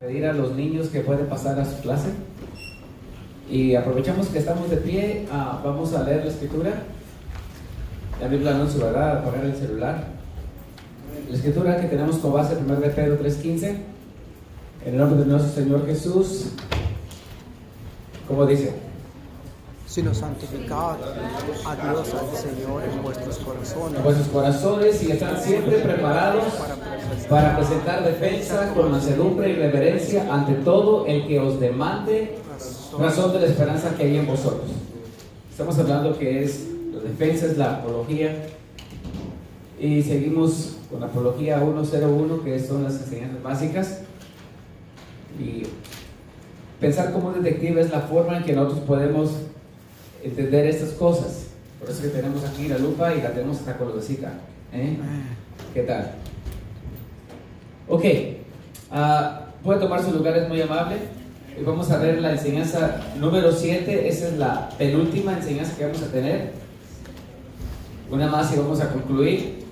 Pedir a los niños que pueden pasar a su clase y aprovechamos que estamos de pie. Vamos a leer la escritura. La Biblia no se va a apagar el celular. La escritura que tenemos como base 1 de Pedro 3:15, en el nombre de nuestro Señor Jesús. ¿Cómo dice? Sino santificad a Dios al Señor en vuestros corazones y están siempre preparados para presentar defensa con mansedumbre y reverencia ante todo el que os demande razón de la esperanza que hay en vosotros. Estamos hablando que es la defensa, es la apología, y seguimos con la apología 101, que son las enseñanzas básicas. Y pensar como detective es la forma en que nosotros podemos entender estas cosas. Por eso que tenemos aquí la lupa y la tenemos hasta colorcita. ¿Qué tal? Ok, puede tomar su lugar, es muy amable. Y vamos a ver la enseñanza número 7. Esa es la penúltima enseñanza que vamos a tener. Una más y vamos a concluir.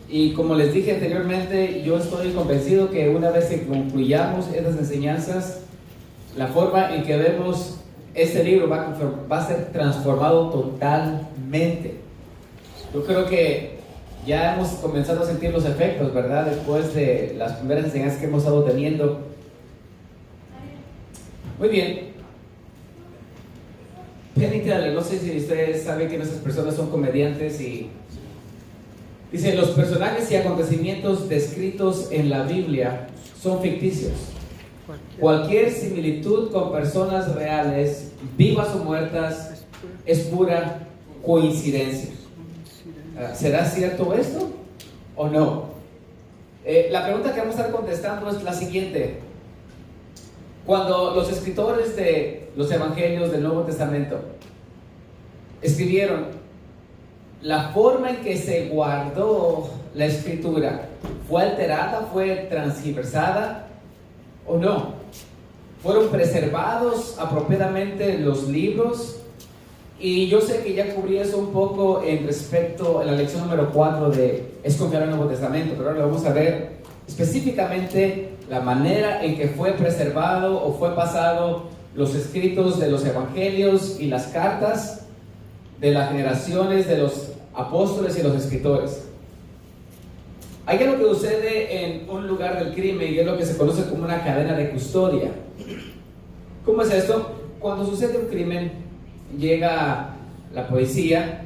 Y como les dije anteriormente, yo estoy convencido que una vez que concluyamos estas enseñanzas, la forma en que vemos este libro va a ser transformado totalmente. Yo creo que ya hemos comenzado a sentir los efectos, ¿verdad? Después de las primeras enseñanzas que hemos estado teniendo. Muy bien. Penn Teller, no sé si ustedes saben que nuestras personas son comediantes, y dice: los personajes y acontecimientos descritos en la Biblia son ficticios. Cualquier similitud con personas reales, vivas o muertas, es pura coincidencia. ¿Será cierto esto o no? La pregunta que vamos a estar contestando es la siguiente. Cuando los escritores de los evangelios del Nuevo Testamento escribieron, la forma en que se guardó la escritura, ¿fue alterada, fue transgiversada o no? ¿Fueron preservados apropiadamente los libros? Y yo sé que ya cubrí eso un poco en respecto a la lección número 4 de Es confiar en el Nuevo Testamento, pero ahora vamos a ver específicamente la manera en que fue preservado o fue pasado los escritos de los evangelios y las cartas de las generaciones de los apóstoles y los escritores. Hay algo que sucede en un lugar del crimen y es lo que se conoce como una cadena de custodia. ¿Cómo es esto? Cuando sucede un crimen, llega la policía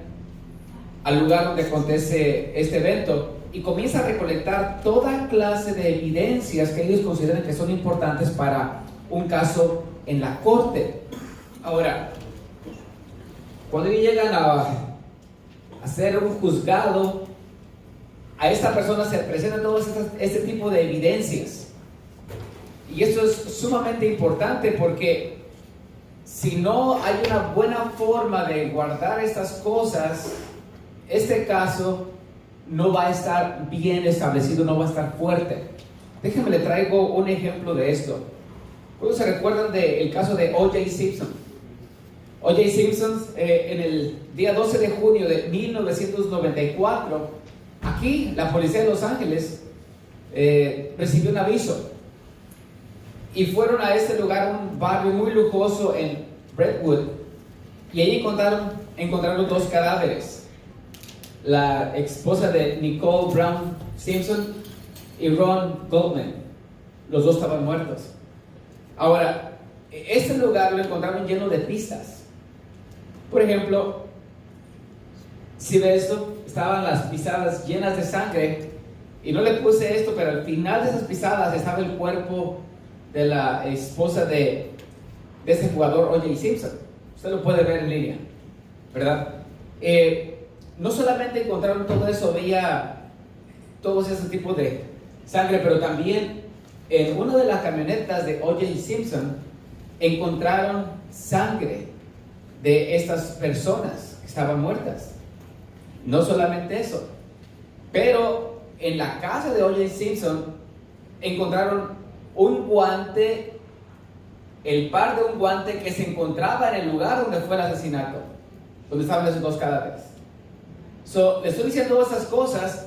al lugar donde acontece este evento y comienza a recolectar toda clase de evidencias que ellos consideran que son importantes para un caso en la corte. Ahora, cuando ellos llegan a hacer un juzgado, a esta persona se presenta todo este tipo de evidencias. Y esto es sumamente importante porque si no hay una buena forma de guardar estas cosas, este caso no va a estar bien establecido, no va a estar fuerte. Déjenme le traigo un ejemplo de esto. ¿Cuándo se recuerdan del caso de O.J. Simpson? O.J. Simpson, en el día 12 de junio de 1994, aquí la policía de Los Ángeles recibió un aviso y fueron a este lugar, un barrio muy lujoso en Brentwood, y allí encontraron dos cadáveres. La esposa de Nicole Brown Simpson y Ron Goldman. Los dos estaban muertos. Ahora, este lugar lo encontraron lleno de pistas. Por ejemplo, si ve esto, estaban las pisadas llenas de sangre, y no le puse esto, pero al final de esas pisadas estaba el cuerpo de la esposa de ese jugador, O.J. Simpson. Usted lo puede ver en línea, ¿verdad? No solamente encontraron todo eso, veía todo ese tipo de sangre, pero también en una de las camionetas de O.J. Simpson encontraron sangre de estas personas que estaban muertas. No solamente eso, pero en la casa de O.J. Simpson encontraron un guante, el par de un guante que se encontraba en el lugar donde fue el asesinato, donde estaban esos dos cadáveres. Le estoy diciendo esas cosas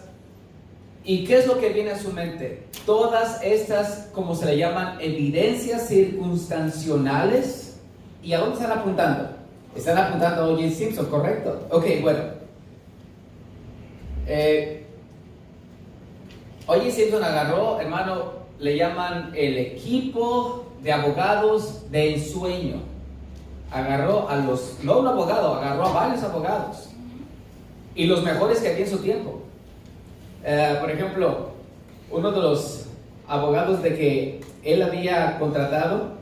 ¿Y qué es lo que viene a su mente? Todas estas, como se le llaman, evidencias circunstanciales. ¿Y a dónde están apuntando? Están apuntando a O.J. Simpson, ¿correcto? Ok, bueno. O.J. Simpson agarró, hermano, le llaman el equipo de abogados de ensueño. Agarró a los, no un abogado, agarró a varios abogados. Y los mejores que había en su tiempo. Por ejemplo, uno de los abogados de que él había contratado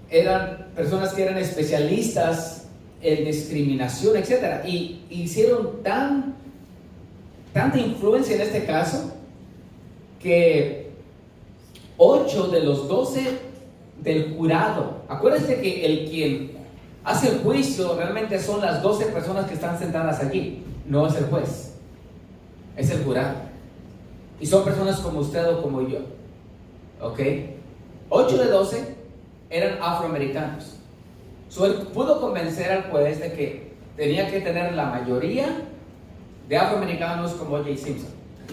eran personas que eran especialistas en discriminación, etc. Y hicieron tanta influencia en este caso que 8 de los 12 del jurado, acuérdense que el quien hace el juicio realmente son las 12 personas que están sentadas allí, no es el juez. Es el jurado. Y son personas como usted o como yo. ¿Ok? 8 de 12 eran afroamericanos. So, él pudo convencer al juez de que tenía que tener la mayoría de afroamericanos como O.J. Simpson.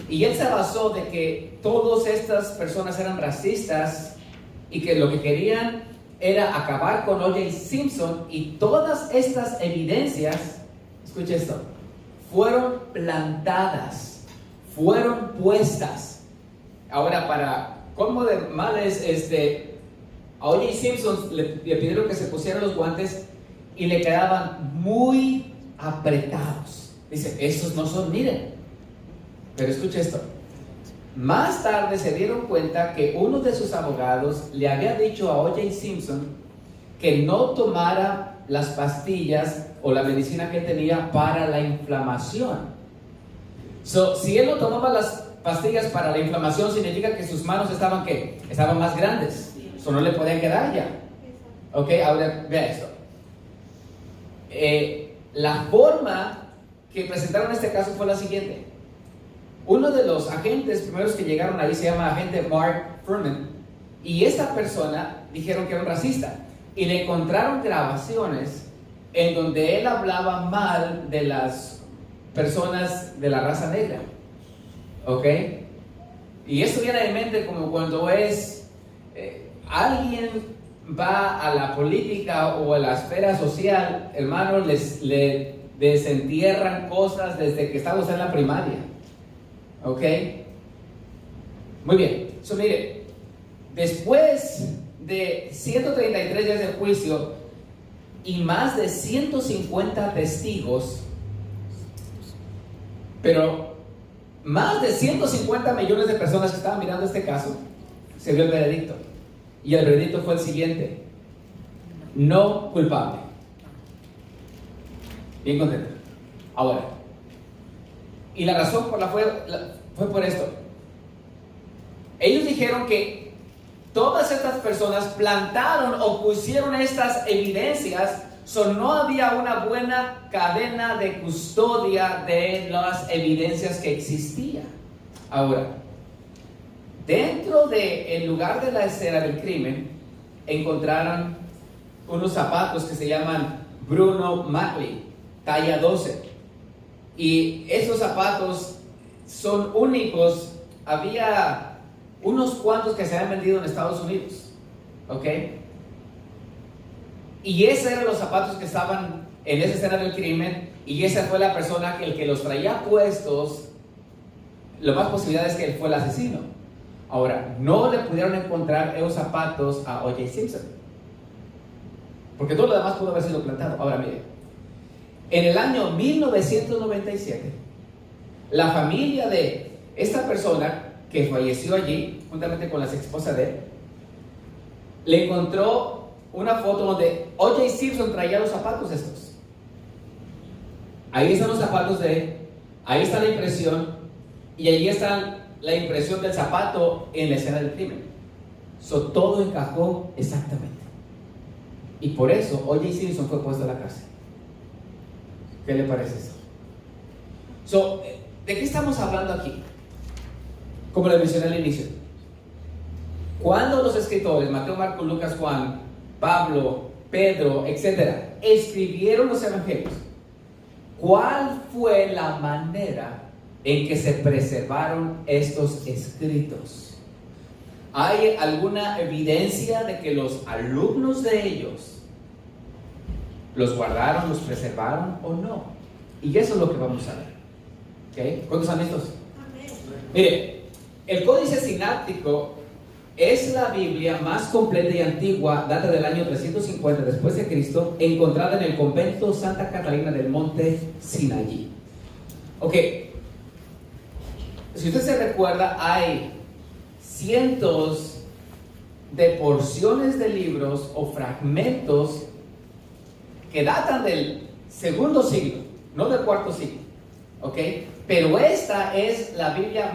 Y él se basó de que todas estas personas eran racistas y que lo que querían era acabar con O.J. Simpson, y todas estas evidencias, escuche esto, fueron plantadas, fueron puestas. Ahora, para colmo de males, a O.J. Simpson le pidieron que se pusieran los guantes y le quedaban muy apretados. Dice, esos no son, miren. Pero escuche esto. Más tarde se dieron cuenta que uno de sus abogados le había dicho a O.J. Simpson que no tomara las pastillas o la medicina que tenía para la inflamación. Si él no tomaba las pastillas para la inflamación, significa que sus manos estaban, ¿qué? Estaban más grandes. Eso no le podía quedar ya. Ok, ahora vea esto. La forma que presentaron este caso fue la siguiente. Uno de los agentes primeros que llegaron ahí se llama agente Mark Furman, y esta persona dijeron que era un racista, y le encontraron grabaciones en donde él hablaba mal de las personas de la raza negra. ¿Ok? Y esto viene de mente como cuando alguien va a la política o a la esfera social, hermanos, le desentierran cosas desde que estamos en la primaria. ¿Ok? Muy bien. Mire, después de 133 días de juicio y más de 150 testigos, pero más de 150 millones de personas que estaban mirando este caso, se dio el veredicto. Y el veredicto fue el siguiente: no culpable. Bien contento. Ahora, y la razón fue por esto. Ellos dijeron que todas estas personas plantaron o pusieron estas evidencias, no había una buena cadena de custodia de las evidencias que existían. Ahora, dentro del lugar de la escena del crimen, encontraron unos zapatos que se llaman Bruno Mackley, talla 12. Y esos zapatos son únicos. Había unos cuantos que se habían vendido en Estados Unidos. ¿Ok? Y esos eran los zapatos que estaban en esa escena del crimen. Y esa fue la persona el que los traía puestos. Lo más posibilidad es que él fue el asesino. Ahora, no le pudieron encontrar esos zapatos a O.J. Simpson, porque todo lo demás pudo haber sido plantado. Ahora mire, en el año 1997, la familia de esta persona que falleció allí, juntamente con la ex esposa de él, le encontró una foto donde O.J. Simpson traía los zapatos estos. Ahí están los zapatos de él, ahí está la impresión, y allí está la impresión del zapato en la escena del crimen. Todo encajó exactamente. Y por eso O.J. Simpson fue puesto a la cárcel. ¿Qué le parece eso? ¿De qué estamos hablando aquí? Como le mencioné al inicio, cuando los escritores Mateo, Marcos, Lucas, Juan, Pablo, Pedro, etcétera, escribieron los evangelios, ¿cuál fue la manera en que se preservaron estos escritos? ¿Hay alguna evidencia de que los alumnos de ellos los guardaron, los preservaron o no? Y eso es lo que vamos a ver. ¿Okay? ¿Cuántos están listos? Mire, el Códice Sináptico es la Biblia más completa y antigua, data del año 350 después de Cristo, encontrada en el convento Santa Catalina del Monte Sinaí. Ok, si usted se recuerda, hay cientos de porciones de libros o fragmentos que datan del segundo siglo, no del cuarto siglo, ¿ok? Pero esta es la Biblia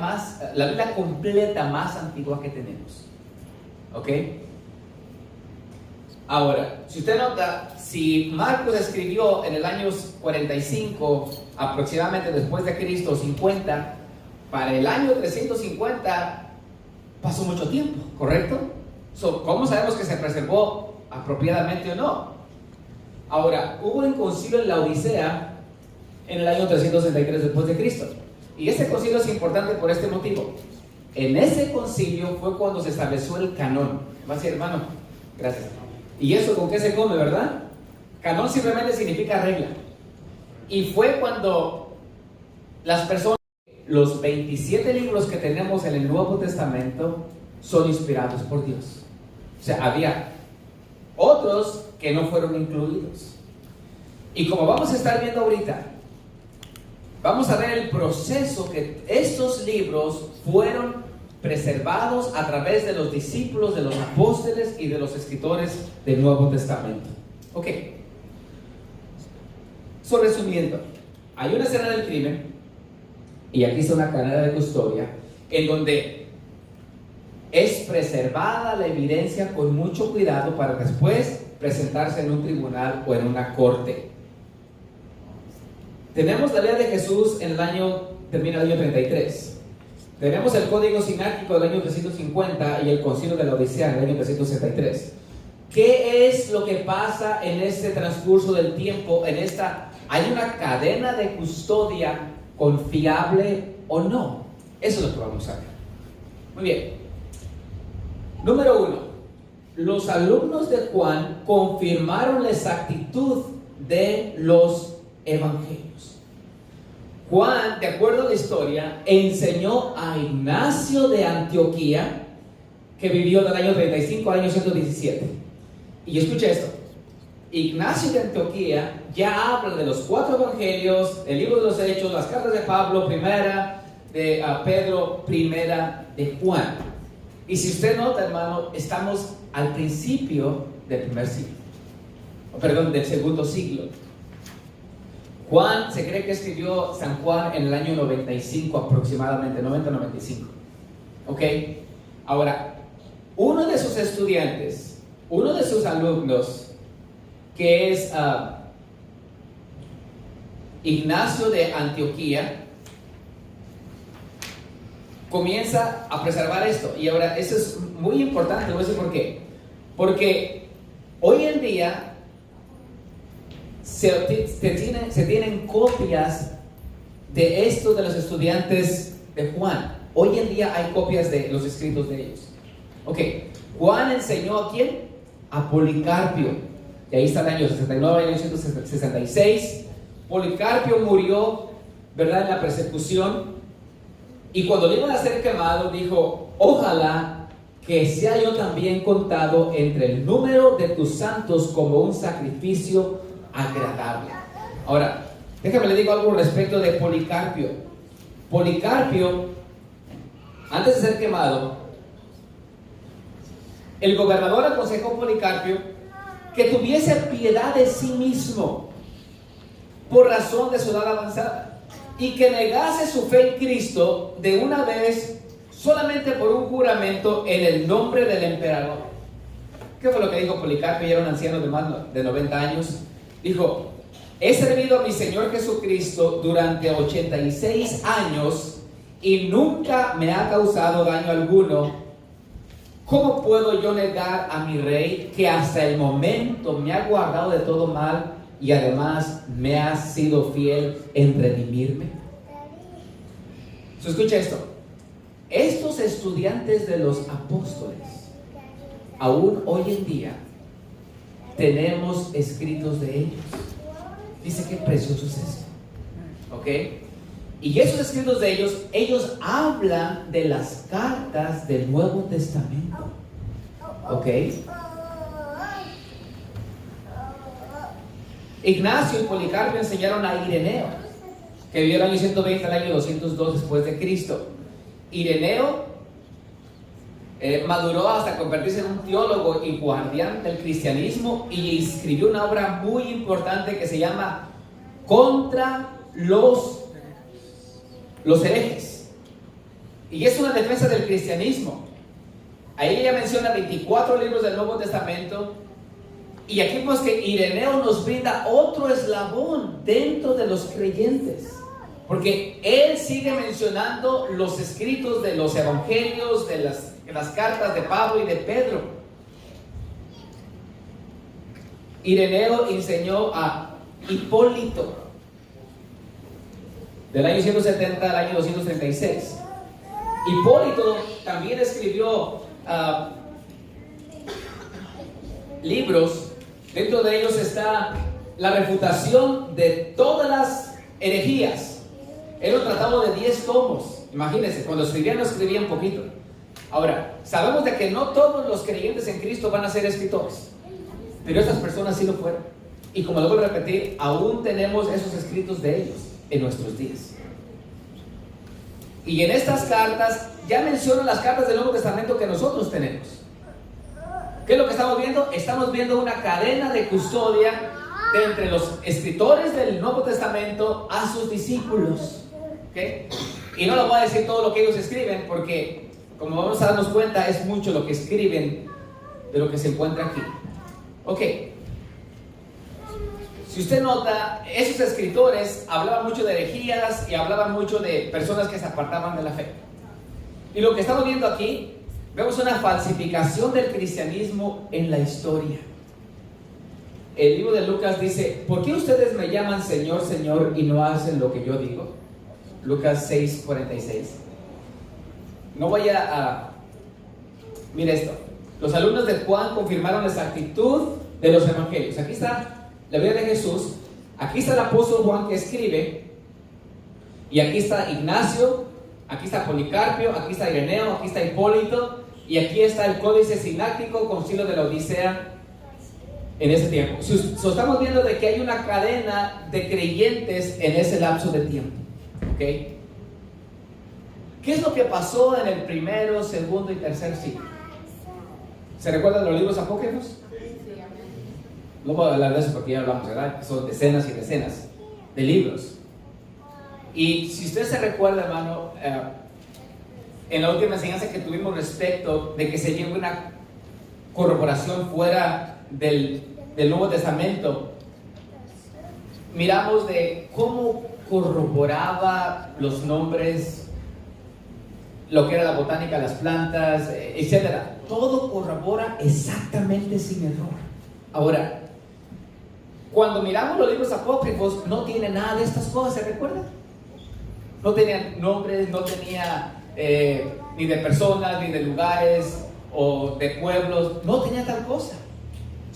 completa más antigua que tenemos, ¿ok? Ahora, si usted nota, si Marcos escribió en el año 45, aproximadamente después de Cristo, 50, para el año 350 pasó mucho tiempo, ¿correcto? ¿Cómo sabemos que se preservó apropiadamente o no? Ahora, hubo un concilio en la Odisea en el año 363 después de Cristo. Y este concilio es importante por este motivo. En ese concilio fue cuando se estableció el canón. Va a decir, hermano, gracias. ¿Y eso con qué se come, verdad? Canón simplemente significa regla. Y fue cuando las personas, los 27 libros que tenemos en el Nuevo Testamento son inspirados por Dios. O sea, había otros que no fueron incluidos. Y como vamos a estar viendo ahorita, vamos a ver el proceso que estos libros fueron preservados a través de los discípulos, de los apóstoles y de los escritores del Nuevo Testamento. Ok. Resumiendo, hay una escena del crimen, y aquí está una cadena de custodia, en donde es preservada la evidencia con mucho cuidado para después presentarse en un tribunal o en una corte. Tenemos la ley de Jesús en el año, termina el año 33. Tenemos el Código Sináptico del año 350 y el Concilio de la Odisea en el año 363. ¿Qué es lo que pasa en este transcurso del tiempo? ¿Hay una cadena de custodia confiable o no? Eso es lo que vamos a ver. Muy bien. Número 1. Los alumnos de Juan confirmaron la exactitud de los evangelios. Juan, de acuerdo a la historia, enseñó a Ignacio de Antioquía, que vivió del año 35 al año 117. Y escucha esto. Ignacio de Antioquía ya habla de los 4 evangelios, el libro de los Hechos, las cartas de Pablo, primera de Pedro, primera de Juan. Y si usted nota, hermano, estamos al principio del del segundo siglo. Juan, se cree que escribió San Juan en el año 95 aproximadamente, 90-95. ¿Ok? Ahora, uno de sus estudiantes, uno de sus alumnos, que es Ignacio de Antioquía, comienza a preservar esto. Y ahora, eso es muy importante, voy a decir por qué. Porque hoy en día se tienen copias de esto de los estudiantes de Juan. Hoy en día hay copias de los escritos de ellos. Ok, Juan enseñó ¿a quién? A Policarpio. Y ahí está el año 69, el año 166. Policarpio murió, ¿verdad?, en la persecución. Y cuando le iban a ser quemado, dijo: ojalá que sea yo también contado entre el número de tus santos como un sacrificio agradable. Ahora, déjame le digo algo respecto de Policarpio. Policarpio, antes de ser quemado, el gobernador aconsejó a Policarpio que tuviese piedad de sí mismo por razón de su edad avanzada y que negase su fe en Cristo de una vez solamente por un juramento en el nombre del emperador. ¿Qué fue lo que dijo Policarpio? Ya era un anciano de más de 90 años. Dijo: he servido a mi Señor Jesucristo durante 86 años y nunca me ha causado daño alguno. ¿Cómo puedo yo negar a mi rey, que hasta el momento me ha guardado de todo mal y además me ha sido fiel en redimirme? Escucha esto. Estos estudiantes de los apóstoles, aún hoy en día, tenemos escritos de ellos. Dice qué precioso es esto. ¿Ok? Y esos escritos de ellos hablan de las cartas del Nuevo Testamento. ¿Ok? Ignacio y Policarpio enseñaron a Ireneo, que vivió el año 120 al año 202 después de Cristo. Ireneo maduró hasta convertirse en un teólogo y guardián del cristianismo, y escribió una obra muy importante que se llama Contra los herejes, y es una defensa del cristianismo. Ahí ella menciona 24 libros del Nuevo Testamento, y aquí vemos que Ireneo nos brinda otro eslabón dentro de los creyentes, porque él sigue mencionando los escritos de los evangelios, de las cartas de Pablo y de Pedro. Ireneo enseñó a Hipólito del año 170 al año 236. Hipólito también escribió libros. Dentro de ellos está la refutación de todas las herejías. Él lo trataba de 10 tomos. Imagínense, cuando escribían, no escribían poquito. Ahora, sabemos de que no todos los creyentes en Cristo van a ser escritores, pero estas personas sí lo fueron. Y como lo vuelvo a repetir, aún tenemos esos escritos de ellos en nuestros días. Y en estas cartas, ya menciono las cartas del Nuevo Testamento que nosotros tenemos. ¿Qué es lo que estamos viendo? Estamos viendo una cadena de custodia de entre los escritores del Nuevo Testamento a sus discípulos. ¿Okay? Y no les voy a decir todo lo que ellos escriben, porque como vamos a darnos cuenta, es mucho lo que escriben de lo que se encuentra aquí. Ok. Si usted nota, esos escritores hablaban mucho de herejías y hablaban mucho de personas que se apartaban de la fe. Y lo que estamos viendo aquí, vemos una falsificación del cristianismo en la historia. El libro de Lucas dice: ¿por qué ustedes me llaman Señor, Señor y no hacen lo que yo digo? Lucas 6:46. No voy a... Mire esto. Los alumnos de Juan confirmaron la exactitud de los evangelios. Aquí está la vida de Jesús. Aquí está el apóstol Juan que escribe. Y aquí está Ignacio. Aquí está Policarpio. Aquí está Ireneo. Aquí está Hipólito. Y aquí está el Códice Sináctico, Concilio de la Odisea en ese tiempo. Estamos viendo de que hay una cadena de creyentes en ese lapso de tiempo. ¿Okay? ¿Qué es lo que pasó en el primero, segundo y tercer siglo? ¿Se recuerdan de los libros apócrifos? No voy a hablar de eso porque ya hablamos, ¿verdad? Son decenas y decenas de libros. Y si usted se recuerda, hermano, en la última enseñanza que tuvimos respecto de que se lleve una corroboración fuera del Nuevo Testamento, miramos de cómo corroboraba los nombres, lo que era la botánica, las plantas, etc. Todo corrobora exactamente sin error. Ahora, cuando miramos los libros apócrifos, no tiene nada de estas cosas, ¿se recuerdan? No tenían nombres, no tenía ni de personas, ni de lugares o de pueblos, no tenía tal cosa.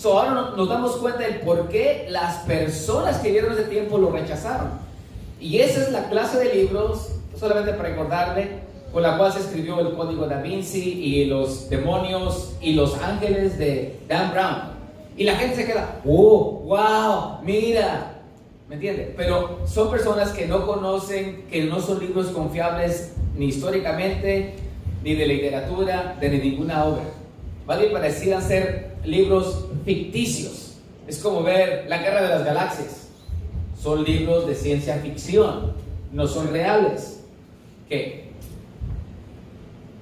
Ahora nos damos cuenta del por qué las personas que vieron ese tiempo lo rechazaron. Y esa es la clase de libros, solamente para recordarle, con la cual se escribió el Código Da Vinci y los demonios y los ángeles de Dan Brown. Y la gente se queda, oh, wow, mira, ¿me entiende? Pero son personas que no conocen, que no son libros confiables ni históricamente, ni de literatura, de ninguna obra. ¿Vale? Parecían ser libros ficticios. Es como ver La Guerra de las Galaxias. Son libros de ciencia ficción, no son reales. ¿Qué?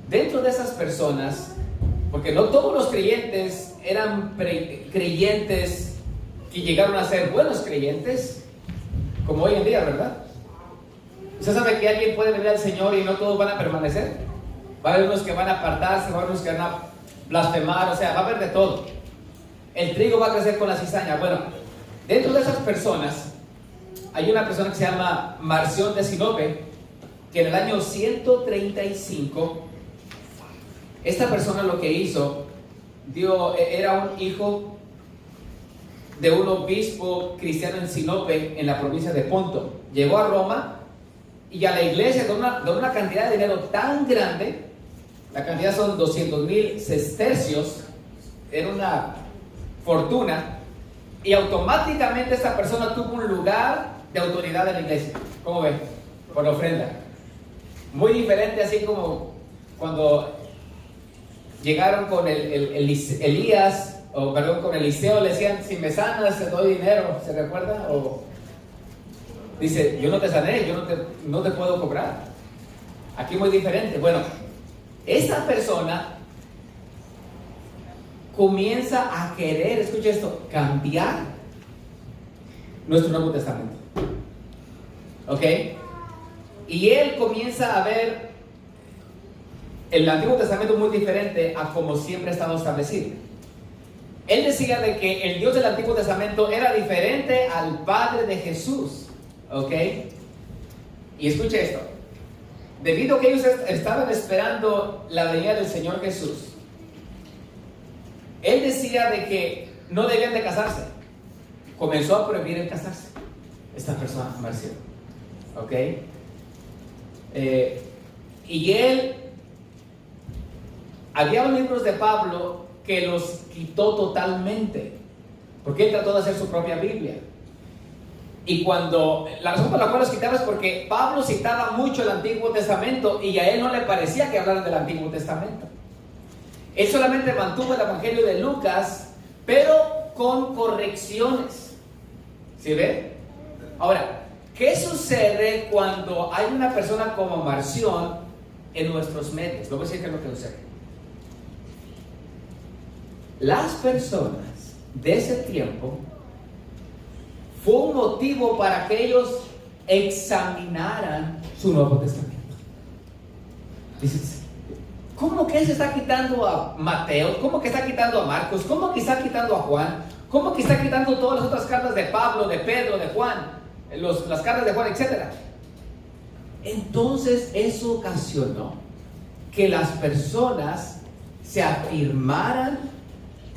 Dentro de esas personas, porque no todos los creyentes eran creyentes que llegaron a ser buenos creyentes, como hoy en día, ¿verdad? ¿Usted sabe que alguien puede venir al Señor y no todos van a permanecer? Va a haber unos que van a apartarse, va a haber unos que van a blasfemar, o sea, va a haber de todo. El trigo va a crecer con la cizaña. Bueno, dentro de esas personas hay una persona que se llama Marción de Sinope, que en el año 135, esta persona lo que hizo, era un hijo de un obispo cristiano en Sinope, en la provincia de Ponto. Llegó a Roma y a la iglesia donó una cantidad de dinero tan grande, la cantidad son 200,000 sestercios, era una fortuna, y automáticamente esta persona tuvo un lugar de autoridad en la iglesia. ¿Cómo ven? Por la ofrenda. Muy diferente, así como cuando llegaron con Elías, con Eliseo, le decían: si me sanas te doy dinero, ¿se recuerda? O dice: yo no te sané, yo no te puedo cobrar. Aquí muy diferente. Bueno, esta persona comienza a querer, escucha esto, cambiar nuestro Nuevo Testamento. ¿Ok? Y él comienza a ver el Antiguo Testamento muy diferente a como siempre ha estado establecido. Él decía de que el Dios del Antiguo Testamento era diferente al Padre de Jesús. ¿Ok? Y escuche esto. Debido a que ellos estaban esperando la venida del Señor Jesús, él decía de que no debían de casarse. Comenzó a prohibir el casarse. Esta persona, Marcio. ¿Ok? Y él, había libros de Pablo que los quitó totalmente, porque él trató de hacer su propia Biblia. Y la razón por la cual los quitaba es porque Pablo citaba mucho el Antiguo Testamento y a él no le parecía que hablaran del Antiguo Testamento. Él solamente mantuvo el Evangelio de Lucas, pero con correcciones. ¿Sí ve? Ahora, ¿qué sucede cuando hay una persona como Marción en nuestros medios? Lo voy a decir que es lo que sucede. Las personas de ese tiempo fue un motivo para que ellos examinaran su Nuevo Testamento. Dices: ¿cómo que se está quitando a Mateo? ¿Cómo que está quitando a Marcos? ¿Cómo que está quitando a Juan? ¿Cómo que está quitando todas las otras cartas de Pablo, de Pedro, de Juan? Las cartas de Juan, etcétera. Entonces eso ocasionó que las personas se afirmaran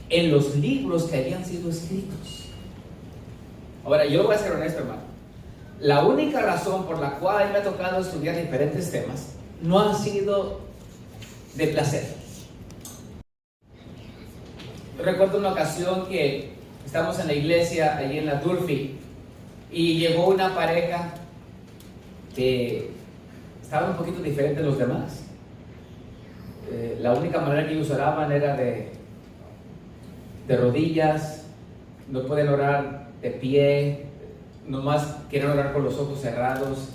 en los libros que habían sido escritos. Ahora, yo voy a ser honesto, hermano. La única razón por la cual a mí me ha tocado estudiar diferentes temas no ha sido de placer. Recuerdo una ocasión que estamos en la iglesia, allí en la Durfee, y llegó una pareja que estaba un poquito diferente de los demás. La única manera que ellos oraban era de rodillas, no pueden orar de pie, nomás quieren orar con los ojos cerrados,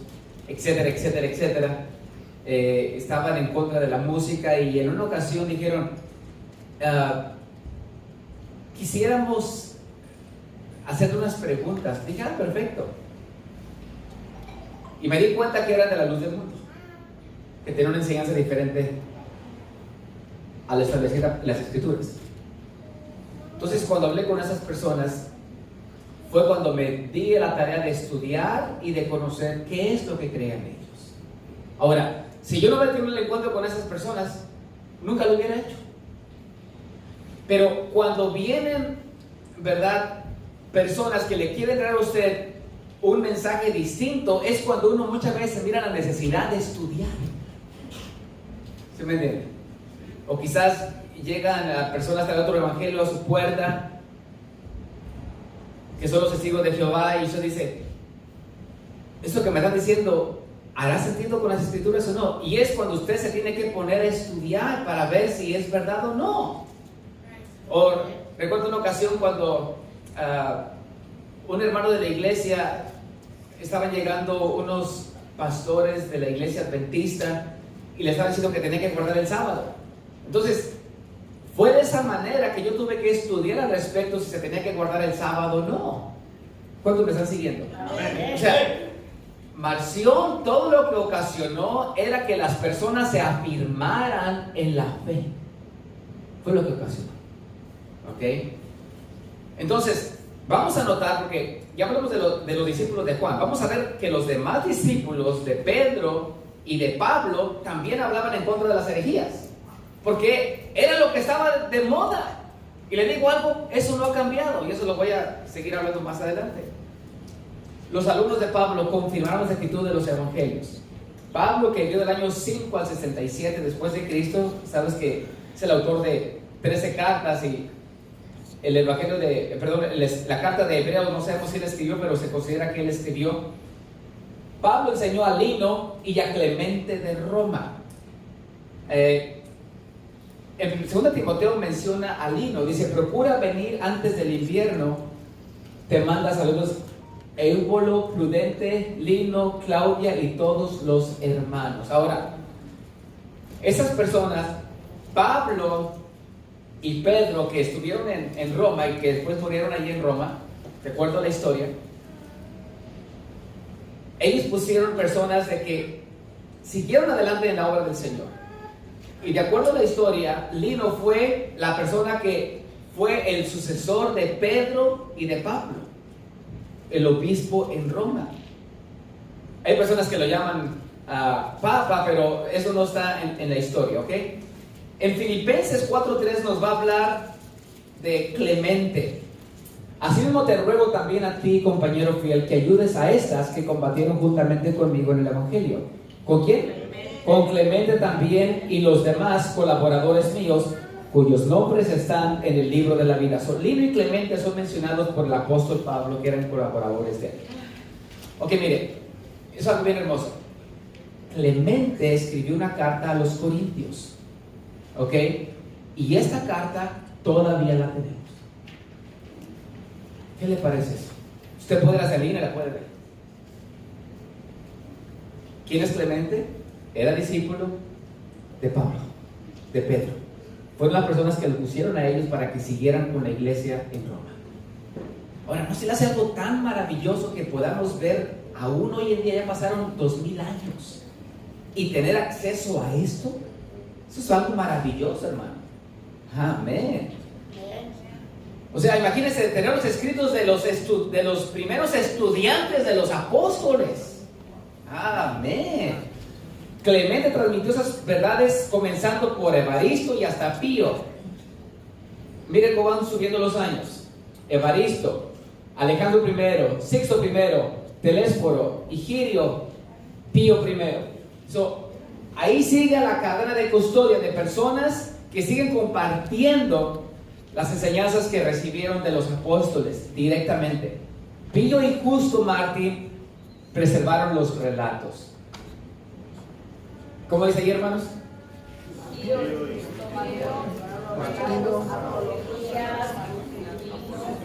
etcétera, etcétera, etcétera. Estaban en contra de la música y en una ocasión dijeron: quisiéramos hacerte unas preguntas. Dije: perfecto. Y me di cuenta que eran de la luz del mundo, que tenían una enseñanza diferente al establecer las escrituras. Entonces, cuando hablé con esas personas, fue cuando me di la tarea de estudiar y de conocer qué es lo que creían ellos. Ahora, si yo no hubiera tenido el encuentro con esas personas, nunca lo hubiera hecho. Pero cuando vienen, ¿verdad?, personas que le quieren dar a usted un mensaje distinto, es cuando uno muchas veces mira la necesidad de estudiar. ¿Sí me entiende? O quizás llegan a personas del otro evangelio a su puerta, que son los testigos de Jehová, y eso dice: ¿esto que me están diciendo hará sentido con las escrituras o no? Y es cuando usted se tiene que poner a estudiar para ver si es verdad o no. O recuerdo una ocasión cuando un hermano de la iglesia, estaban llegando unos pastores de la iglesia adventista y le estaban diciendo que tenía que guardar el sábado. Entonces fue de esa manera que yo tuve que estudiar al respecto si se tenía que guardar el sábado o no. ¿Cuántos me están siguiendo? O sea, Marción, todo lo que ocasionó era que las personas se afirmaran en la fe. Fue lo que ocasionó. ¿Ok? Entonces, vamos a notar, porque ya hablamos de los discípulos de Juan. Vamos a ver que los demás discípulos de Pedro, y de Pablo también hablaban en contra de las herejías, porque era lo que estaba de moda. Y le digo algo, eso no ha cambiado, y eso lo voy a seguir hablando más adelante. Los alumnos de Pablo confirmaron la actitud de los evangelios. Pablo, que vivió del año 5 al 67 después de Cristo, sabes que es el autor de 13 cartas, y el evangelio de, la carta de Hebreos, no sabemos si él escribió, pero se considera que él escribió. Pablo enseñó a Lino y a Clemente de Roma. En 2 Timoteo menciona a Lino, dice: procura venir antes del invierno. Te manda saludos Eubolo, Prudente, Lino, Claudia y todos los hermanos. Ahora, esas personas, Pablo y Pedro, que estuvieron en Roma y que después murieron allí en Roma, recuerdo la historia, ellos pusieron personas de que siguieron adelante en la obra del Señor. Y de acuerdo a la historia, Lino fue la persona que fue el sucesor de Pedro y de Pablo, el obispo en Roma. Hay personas que lo llaman papa, pero eso no está en la historia, ¿ok? En Filipenses 4:3 nos va a hablar de Clemente. Asimismo te ruego también a ti, compañero fiel, que ayudes a estas que combatieron juntamente conmigo en el evangelio. ¿Con quién? Con Clemente también y los demás colaboradores míos, cuyos nombres están en el libro de la vida. Lino y Clemente son mencionados por el apóstol Pablo, que eran colaboradores de él. Ok, mire, es algo bien hermoso. Clemente escribió una carta a los Corintios, ok, y esta carta todavía la tenemos. ¿Qué le parece eso? Usted puede la salir y la puede ver. ¿Quién es Clemente? Era discípulo de Pablo, de Pedro. Fueron las personas que lo pusieron a ellos para que siguieran con la iglesia en Roma. Ahora, ¿no se le hace algo tan maravilloso que podamos ver aún hoy en día? Ya pasaron 2000 años y tener acceso a esto. Eso es algo maravilloso, hermano. Amén. O sea, imagínense tener los escritos de los primeros estudiantes de los apóstoles. Amén. Clemente transmitió esas verdades comenzando por Evaristo y hasta Pío. Miren cómo van subiendo los años. Evaristo, Alejandro I, Sixto I, Telésforo, Higirio, Pío I. Ahí sigue la cadena de custodia de personas que siguen compartiendo las enseñanzas que recibieron de los apóstoles directamente. Pío y Justo Martín preservaron los relatos. ¿Cómo dice ahí, hermanos?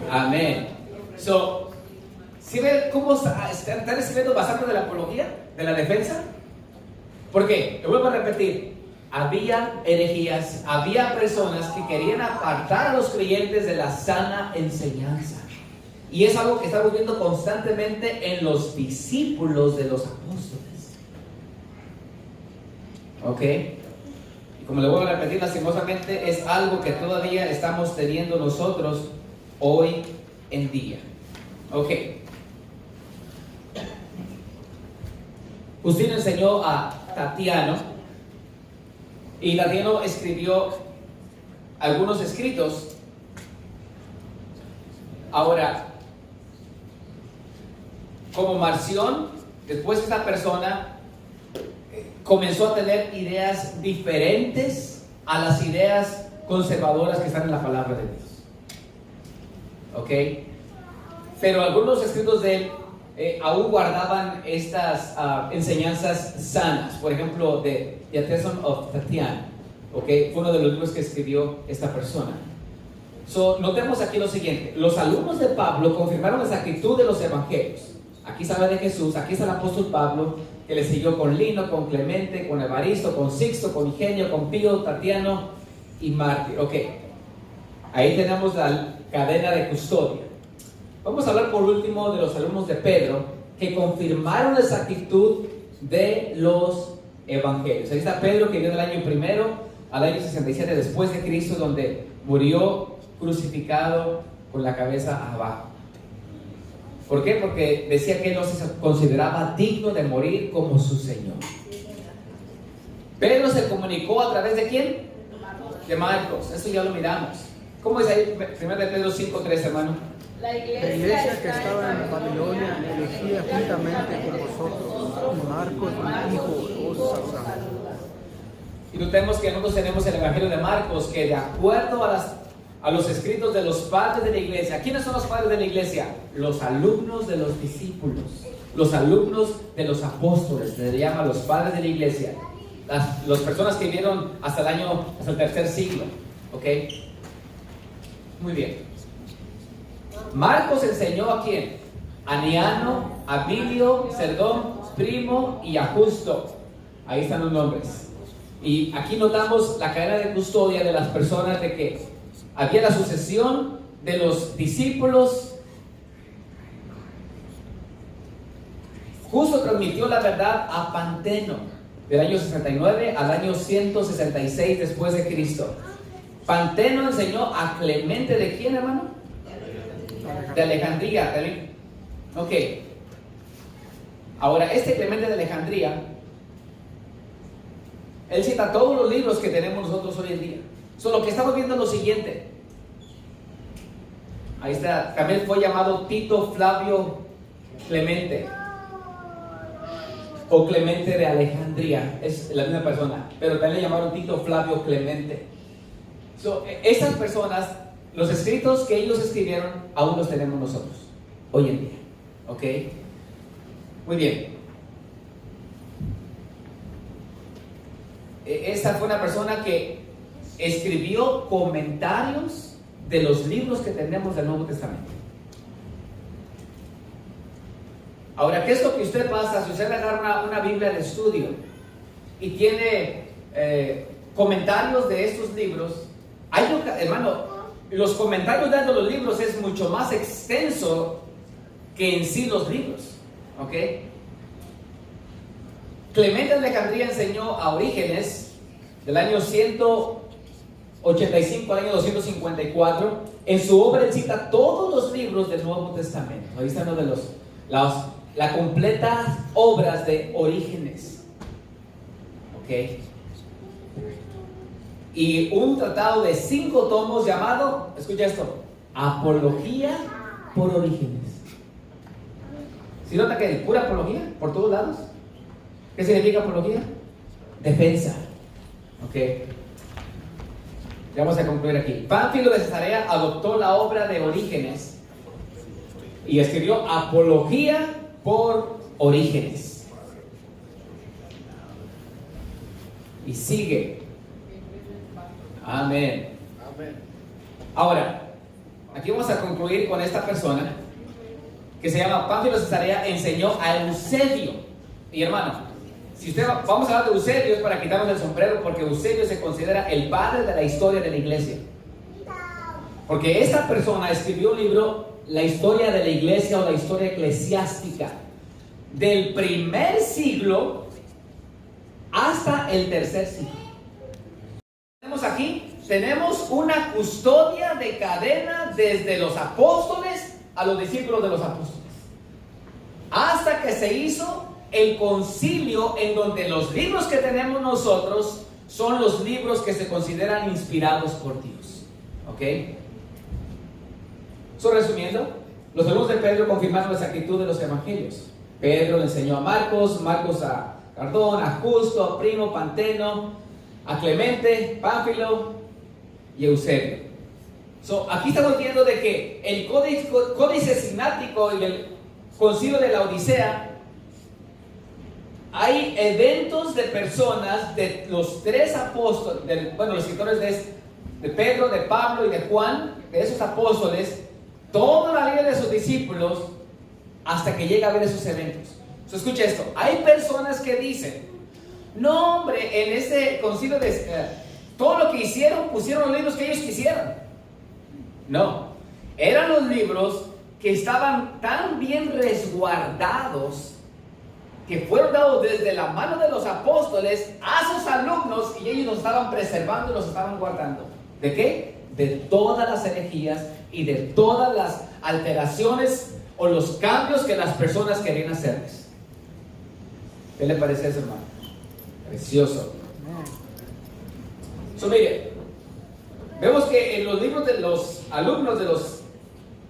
Amén. ¿Sí ven cómo están escribiendo bastante de la apología, de la defensa? ¿Por qué? Lo vuelvo a repetir. Había herejías, había personas que querían apartar a los creyentes de la sana enseñanza. Y es algo que estamos viendo constantemente en los discípulos de los apóstoles. ¿Ok? Y como le vuelvo a repetir, lastimosamente es algo que todavía estamos teniendo nosotros hoy en día. ¿Ok? Justino enseñó a Tatiano. Y Tatiano escribió algunos escritos. Ahora, como Marción, después esta persona comenzó a tener ideas diferentes a las ideas conservadoras que están en la palabra de Dios. ¿Ok? Pero algunos escritos de él aún guardaban estas enseñanzas sanas. Por ejemplo, The Theson of Tatiana, ¿okay? Fue uno de los libros que escribió esta persona. Notemos aquí lo siguiente: los alumnos de Pablo confirmaron la exactitud de los evangelios. Aquí se habla de Jesús, aquí está el apóstol Pablo, que le siguió con Lino, con Clemente, con Evaristo, con Sixto, con Higinio, con Pío, Tatiano y Mártir. Ok, ahí tenemos la cadena de custodia. Vamos a hablar por último de los alumnos de Pedro, que confirmaron la exactitud de los evangelios. Ahí está Pedro, que vivió del año 1 al año 67 después de Cristo, donde murió crucificado con la cabeza abajo. ¿Por qué? Porque decía que no se consideraba digno de morir como su Señor. Pedro se comunicó a través de ¿quién? De Marcos. Eso ya lo miramos. ¿Cómo es ahí? 1 de Pedro 5:3, hermano. La iglesia que estaba en Babilonia elegía juntamente con vosotros, y Marcos, mi hijo, os saluda. Y notemos que nosotros tenemos el Evangelio de Marcos, que de acuerdo a los escritos de los padres de la iglesia. ¿Quiénes son los padres de la iglesia? Los alumnos de los discípulos, los alumnos de los apóstoles, se le llama los padres de la iglesia. Las personas que vivieron hasta el tercer siglo. ¿Ok? Muy bien. Marcos enseñó ¿a quién? A Niano, a Bilio, Serdón, Primo y a Justo. Ahí están los nombres. Y aquí notamos la cadena de custodia de las personas, de que había la sucesión de los discípulos. Justo transmitió la verdad a Panteno, del año 69 al año 166 después de Cristo. Panteno enseñó a Clemente, ¿de quién, hermano? De Alejandría. Ok. Ahora, este Clemente de Alejandría, él cita todos los libros que tenemos nosotros hoy en día. Lo que estamos viendo es lo siguiente. Ahí está. También fue llamado Tito Flavio Clemente, o Clemente de Alejandría. Es la misma persona, pero también le llamaron Tito Flavio Clemente. Esas personas, los escritos que ellos escribieron, aún los tenemos nosotros hoy en día. ¿Ok? Muy bien. Esta fue una persona que escribió comentarios de los libros que tenemos del Nuevo Testamento. Ahora, ¿qué es lo que usted pasa si usted agarra una Biblia de estudio y tiene comentarios de estos libros? Hermano, los comentarios de los libros es mucho más extenso que en sí los libros. ¿Ok? Clemente de Alejandría enseñó a Orígenes del año 185 al año 254. En su obra él cita todos los libros del Nuevo Testamento. Ahí están uno de las completas obras de Orígenes. ¿Ok? Y un tratado de 5 tomos llamado, escucha esto, Apología por Orígenes. ¿Sí nota que es pura apología por todos lados? ¿Qué significa apología? Defensa. Ok. Ya vamos a concluir aquí. Pánfilo de Cesarea adoptó la obra de Orígenes y escribió Apología por Orígenes. Y sigue. Amén. Ahora, aquí vamos a concluir con esta persona que se llama Pánfilo de Cesarea. Enseñó a Eusebio. Y hermano, vamos a hablar de Eusebio es para quitarnos el sombrero, porque Eusebio se considera el padre de la historia de la iglesia. Porque esta persona escribió un libro, la historia de la iglesia o la historia eclesiástica, del primer siglo hasta el tercer siglo. Tenemos una custodia de cadena desde los apóstoles a los discípulos de los apóstoles, hasta que se hizo el concilio, en donde los libros que tenemos nosotros son los libros que se consideran inspirados por Dios. ¿Ok? Resumiendo, los alumnos de Pedro confirmaron la exactitud de los evangelios. Pedro le enseñó a Marcos, Marcos a Cardón, a Justo, a Primo, Panteno, a Clemente, Pánfilo y Eusebio. Aquí estamos viendo de que el códice sinático y el concilio de la Odisea, hay eventos de personas, de los 3 apóstoles, los escritores de Pedro, de Pablo y de Juan, de esos apóstoles, toda la vida de sus discípulos, hasta que llega a ver esos eventos. Escucha esto, hay personas que dicen, no hombre, en ese concilio todo lo que hicieron, pusieron los libros que ellos quisieron. No, eran los libros que estaban tan bien resguardados, que fueron dados desde la mano de los apóstoles a sus alumnos, y ellos los estaban preservando y los estaban guardando. ¿De qué? De todas las herejías y de todas las alteraciones o los cambios que las personas querían hacerles. ¿Qué le parece eso, hermano? Precioso. Mire, vemos que en los libros de los alumnos de los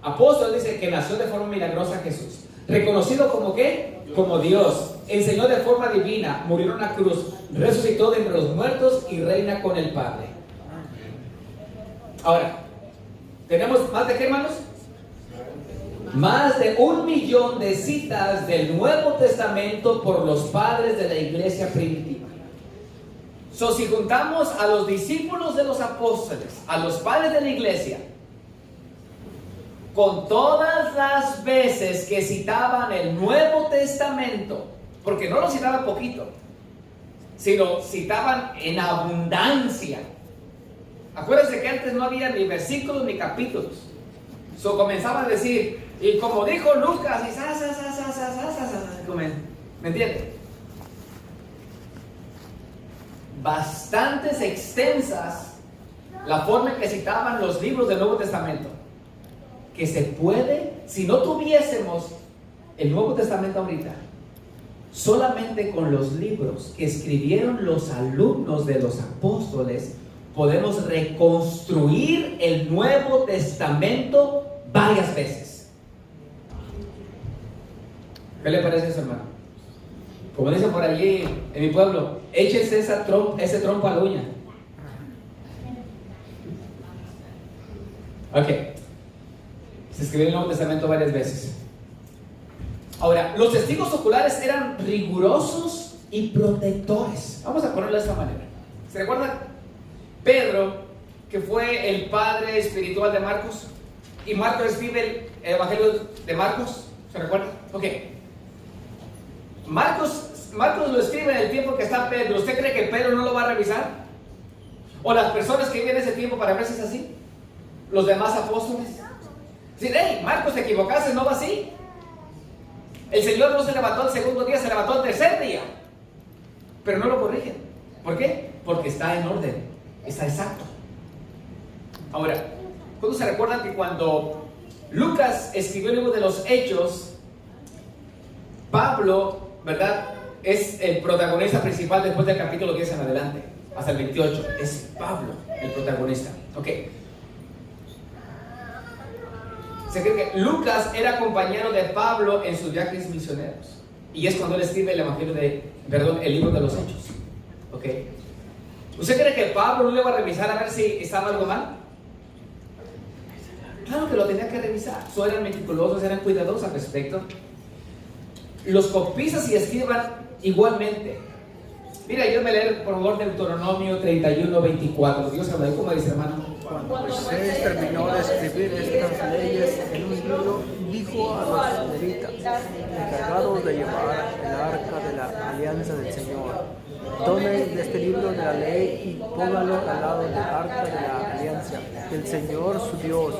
apóstoles dice que nació de forma milagrosa Jesús, reconocido como ¿qué? Como Dios, enseñó de forma divina, murió en una cruz, resucitó de entre los muertos y reina con el Padre. Ahora, ¿tenemos más de qué, hermanos? Más de 1 millón de citas del Nuevo Testamento por los padres de la iglesia primitiva. Si juntamos a los discípulos de los apóstoles, a los padres de la iglesia, con todas las veces que citaban el Nuevo Testamento, porque no lo citaban poquito, sino citaban en abundancia. Acuérdense que antes no había ni versículos ni capítulos. Comenzaban a decir, y como dijo Lucas, y ¿me entienden? Bastantes extensas la forma en que citaban los libros del Nuevo Testamento, que se puede, si no tuviésemos el Nuevo Testamento ahorita, solamente con los libros que escribieron los alumnos de los apóstoles, podemos reconstruir el Nuevo Testamento varias veces. ¿Qué le parece eso, hermano? Como dicen por allí en mi pueblo, échese ese trompo a la uña. Ok. Se escribió el Nuevo Testamento varias veces. Ahora, los testigos oculares eran rigurosos y protectores. Vamos a ponerlo de esta manera. ¿Se recuerdan? Pedro, que fue el padre espiritual de Marcos, y Marcos escribe el Evangelio de Marcos. ¿Se recuerdan? Ok. Marcos lo escribe en el tiempo que está Pedro. ¿Usted cree que Pedro no lo va a revisar? ¿O las personas que viven ese tiempo para ver si es así? ¿Los demás apóstoles? Dicen, hey, Marcos, te equivocaste, no va así. El Señor no se levantó al segundo día, se levantó al tercer día. Pero no lo corrigen. ¿Por qué? Porque está en orden, está exacto. Ahora, ¿cuándo se recuerdan que cuando Lucas escribió el libro de los Hechos, Pablo, ¿verdad?, es el protagonista principal después del capítulo 10 en adelante, hasta el 28. Es Pablo el protagonista. Ok. Se cree que Lucas era compañero de Pablo en sus viajes misioneros. Y es cuando él escribe el libro de los Hechos. Ok. ¿Usted cree que Pablo no le va a revisar a ver si estaba algo mal? Claro que lo tenía que revisar. Eran meticulosos, eran cuidadosos al respecto. Los copistas y escriban igualmente. Mira, ayúdame a leer por favor Deuteronomio 31:24. Dios habla ahí, como dice, hermano. Cuando Moisés terminó de escribir estas leyes en un libro, dijo a los levitas, encargados de llevar el arca de la alianza del Señor, tomen de este libro de la ley y pónganlo al lado del arca de la alianza del Señor su Dios,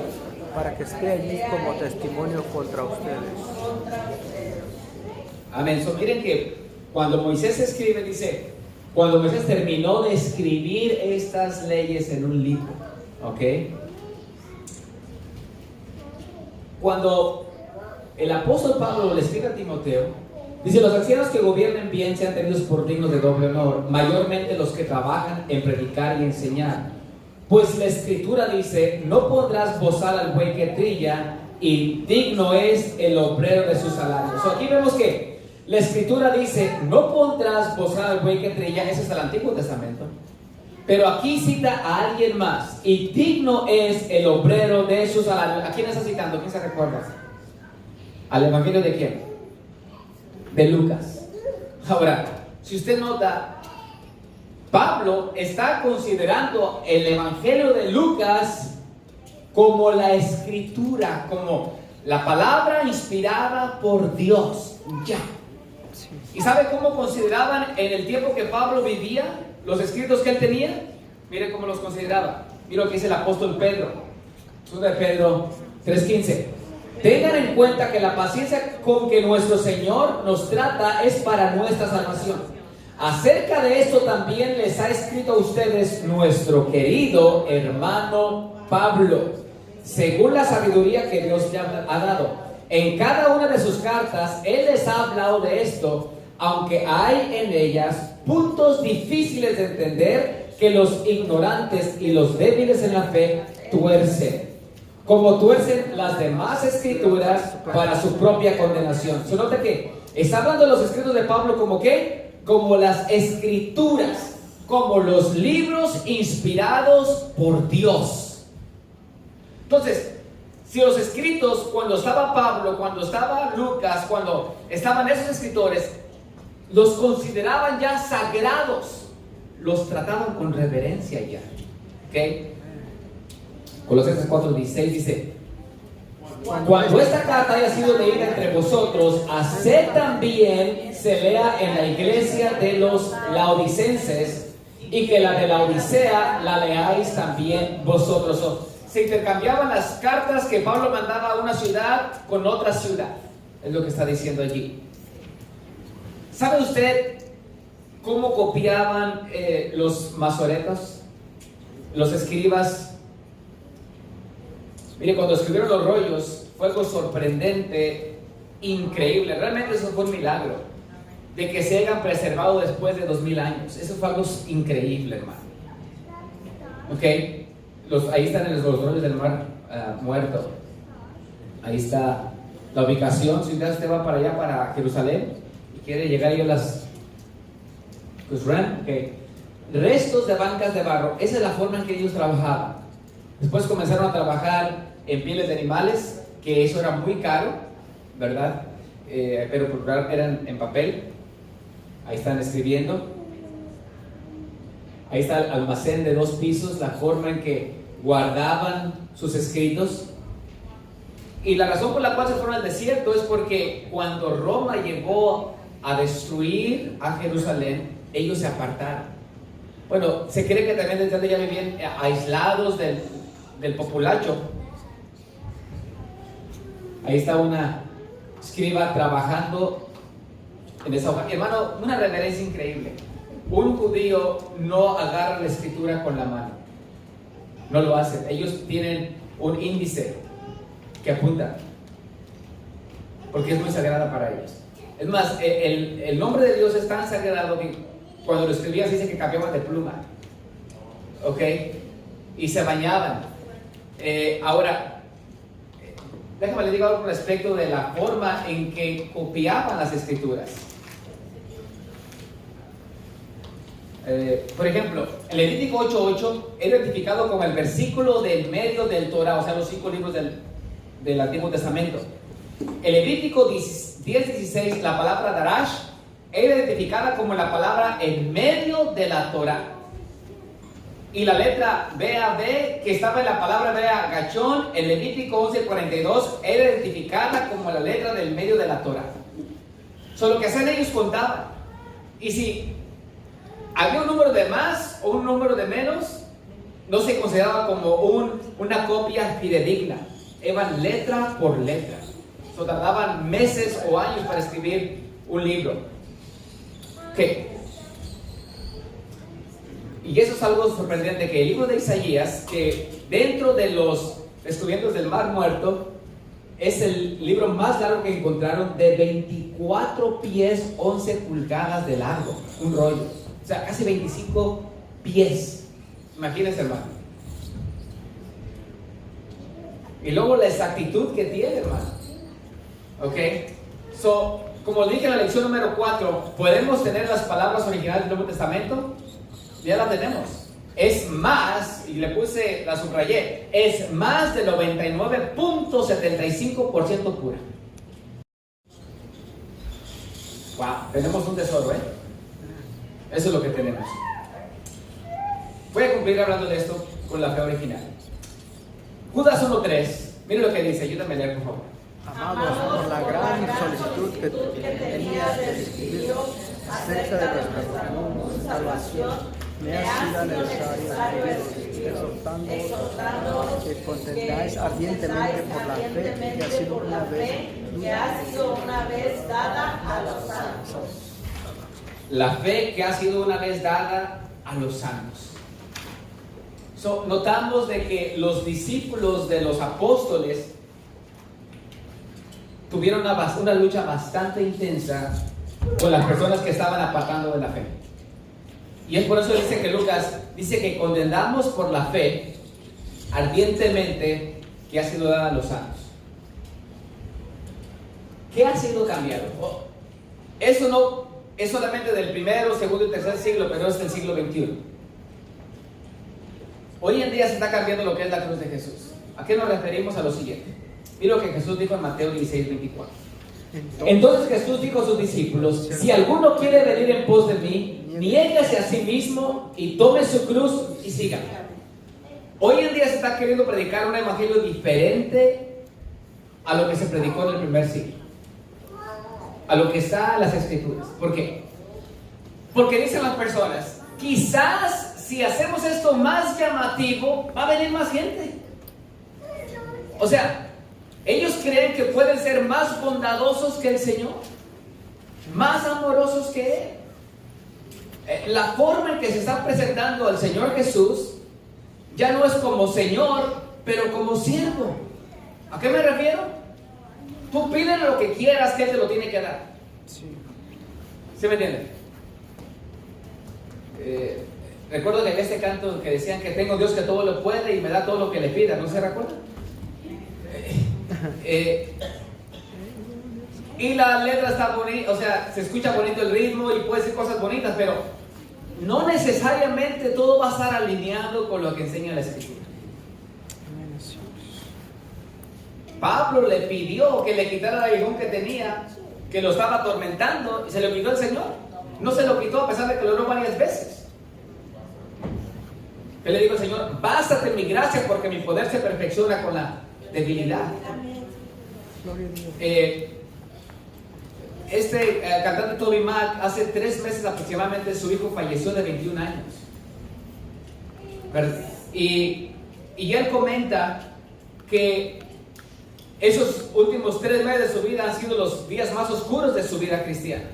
para que esté allí como testimonio contra ustedes. Amén. Miren que cuando Moisés escribe, dice, cuando Moisés terminó de escribir estas leyes en un libro, ¿ok? Cuando el apóstol Pablo le escribe a Timoteo, dice, los ancianos que gobiernen bien sean tenidos por dignos de doble honor, mayormente los que trabajan en predicar y enseñar. Pues la escritura dice, no pondrás bozal al buey que trilla, y digno es el obrero de su salario. Aquí vemos que la escritura dice, no pondrás bozal al buey que trilla, ese es el Antiguo Testamento. Pero aquí cita a alguien más, y digno es el obrero de su salario. ¿A quién está citando? ¿Quién se recuerda? ¿Al Evangelio de quién? De Lucas. Ahora, si usted nota, Pablo está considerando el Evangelio de Lucas como la escritura, como la palabra inspirada por Dios. Ya. ¿Y sabe cómo consideraban en el tiempo que Pablo vivía los escritos que él tenía? Mire cómo los consideraba. Mira lo que dice el apóstol Pedro. 2 de Pedro 3:15. Tengan en cuenta que la paciencia con que nuestro Señor nos trata es para nuestra salvación. Acerca de esto también les ha escrito a ustedes nuestro querido hermano Pablo, según la sabiduría que Dios le ha dado. En cada una de sus cartas, él les ha hablado de esto, aunque hay en ellas puntos difíciles de entender que los ignorantes y los débiles en la fe tuercen, como tuercen las demás escrituras para su propia condenación. Se nota que está hablando de los escritos de Pablo como ¿qué? Como las escrituras, como los libros inspirados por Dios. Entonces, si los escritos, cuando estaba Pablo, cuando estaba Lucas, cuando estaban esos escritores, los consideraban ya sagrados, los trataban con reverencia ya. ¿Ok? Colosenses 4:16 dice: cuando esta carta haya sido leída entre vosotros, haced también se lea en la iglesia de los laodicenses, y que la de la Odisea la leáis también vosotros. Se intercambiaban las cartas que Pablo mandaba a una ciudad con otra ciudad, es lo que está diciendo allí. ¿Sabe usted cómo copiaban los masoretos, los escribas? Mire, cuando escribieron los rollos fue algo sorprendente, increíble. Realmente eso fue un milagro, de que se hayan preservado después de 2000 años. Eso fue algo increíble, hermano. Ok, ahí están los rollos del mar muerto. Ahí está la ubicación. Si usted va para allá, para Jerusalén, y quiere llegar a las Qumran, okay. Restos de bancas de barro. Esa es la forma en que ellos trabajaban. Después comenzaron a trabajar en pieles de animales, que eso era muy caro, ¿verdad? Pero por lo general eran en papel. Ahí están escribiendo. Ahí está el almacén de 2 pisos, la forma en que guardaban sus escritos. Y la razón por la cual se fueron al desierto es porque cuando Roma llegó a destruir a Jerusalén, ellos se apartaron. Bueno, se cree que también desde ya vivían aislados del populacho. Ahí está una escriba trabajando en esa hoja. Hermano, una reverencia increíble. Un judío no agarra la escritura con la mano, no lo hacen. Ellos tienen un índice que apunta, porque es muy sagrada para ellos. Es más, el nombre de Dios es tan sagrado que cuando lo escribían se dice que cambiaban de pluma, ¿ok? Y se bañaban. Ahora, déjame le digo algo con respecto de la forma en que copiaban las escrituras. Por ejemplo, el Levítico 8:8 es identificado como el versículo del medio del Torah, o sea, los 5 libros del Antiguo Testamento. El Levítico 10:16, la palabra Darash, es identificada como la palabra en medio de la Torah. Y la letra B-A-B, que estaba en la palabra B-A-Gachón, en Levítico 11:42, era identificada como la letra del medio de la Torah. Solo que hacían ellos contaban. Y si había un número de más o un número de menos, no se consideraba como una copia fidedigna. Iban letra por letra. So, tardaban meses o años para escribir un libro. ¿Qué? Y eso es algo sorprendente, que el libro de Isaías, que dentro de los descubrimientos del Mar Muerto, es el libro más largo que encontraron, de 24 pies, 11 pulgadas de largo, un rollo. O sea, casi 25 pies. Imagínense, hermano. Y luego la exactitud que tiene, hermano. Ok. So, como dije en la lección número 4, ¿podemos tener las palabras originales del Nuevo Testamento? Ya la tenemos. Es más, y le puse, la subrayé, es más del 99.75% pura. Wow, tenemos un tesoro, ¿eh? Eso es lo que tenemos. Voy a cumplir hablando de esto con la fe original. Judas 1:3. Mire lo que dice, ayúdame a leer, por favor. Amados, por la gran solicitud que tenías de escribir acerca de nuestra común salvación, me ha sido necesario escribir, exhortándoos que contentáis ardientemente por la fe que ha sido una vez dada a los santos. La fe que ha sido una vez dada a los santos. Notamos de que los discípulos de los apóstoles tuvieron una lucha bastante intensa con las personas que estaban apartando de la fe. Y es por eso dice que Lucas dice que condenamos por la fe ardientemente que ha sido dada a los santos. ¿Qué ha sido cambiado? Eso no es solamente del primero, segundo y tercer siglo, pero es del siglo XXI. Hoy en día se está cambiando lo que es la cruz de Jesús. ¿A qué nos referimos? A lo siguiente. Mira lo que Jesús dijo en Mateo 16:24. Entonces Jesús dijo a sus discípulos: si alguno quiere venir en pos de mí, niéguese a sí mismo y tome su cruz y sígame. Hoy en día se está queriendo predicar un evangelio diferente a lo que se predicó en el primer siglo, a lo que está en las escrituras. ¿Por qué? Porque dicen las personas: quizás si hacemos esto más llamativo, va a venir más gente. O sea, ellos creen que pueden ser más bondadosos que el Señor, más amorosos que Él. La forma en que se está presentando al Señor Jesús ya no es como Señor, pero como siervo. ¿A qué me refiero? Tú pídele lo que quieras, que Él te lo tiene que dar. ¿Sí me entienden? Recuerdo que en este canto que decían que tengo Dios que todo lo puede y me da todo lo que le pida. ¿No se recuerdan? Y la letra está bonita, o sea, se escucha bonito el ritmo y puede decir cosas bonitas, pero no necesariamente todo va a estar alineado con lo que enseña la Escritura. Pablo le pidió que le quitara el aguijón que tenía, que lo estaba atormentando, y se lo quitó el Señor. No se lo quitó a pesar de que lo oró varias veces. Él le dijo al Señor: bástate en mi gracia, porque mi poder se perfecciona con la debilidad. Cantante Toby Mac, hace 3 meses aproximadamente su hijo falleció de 21 años. Y él comenta que esos últimos 3 meses de su vida han sido los días más oscuros de su vida cristiana.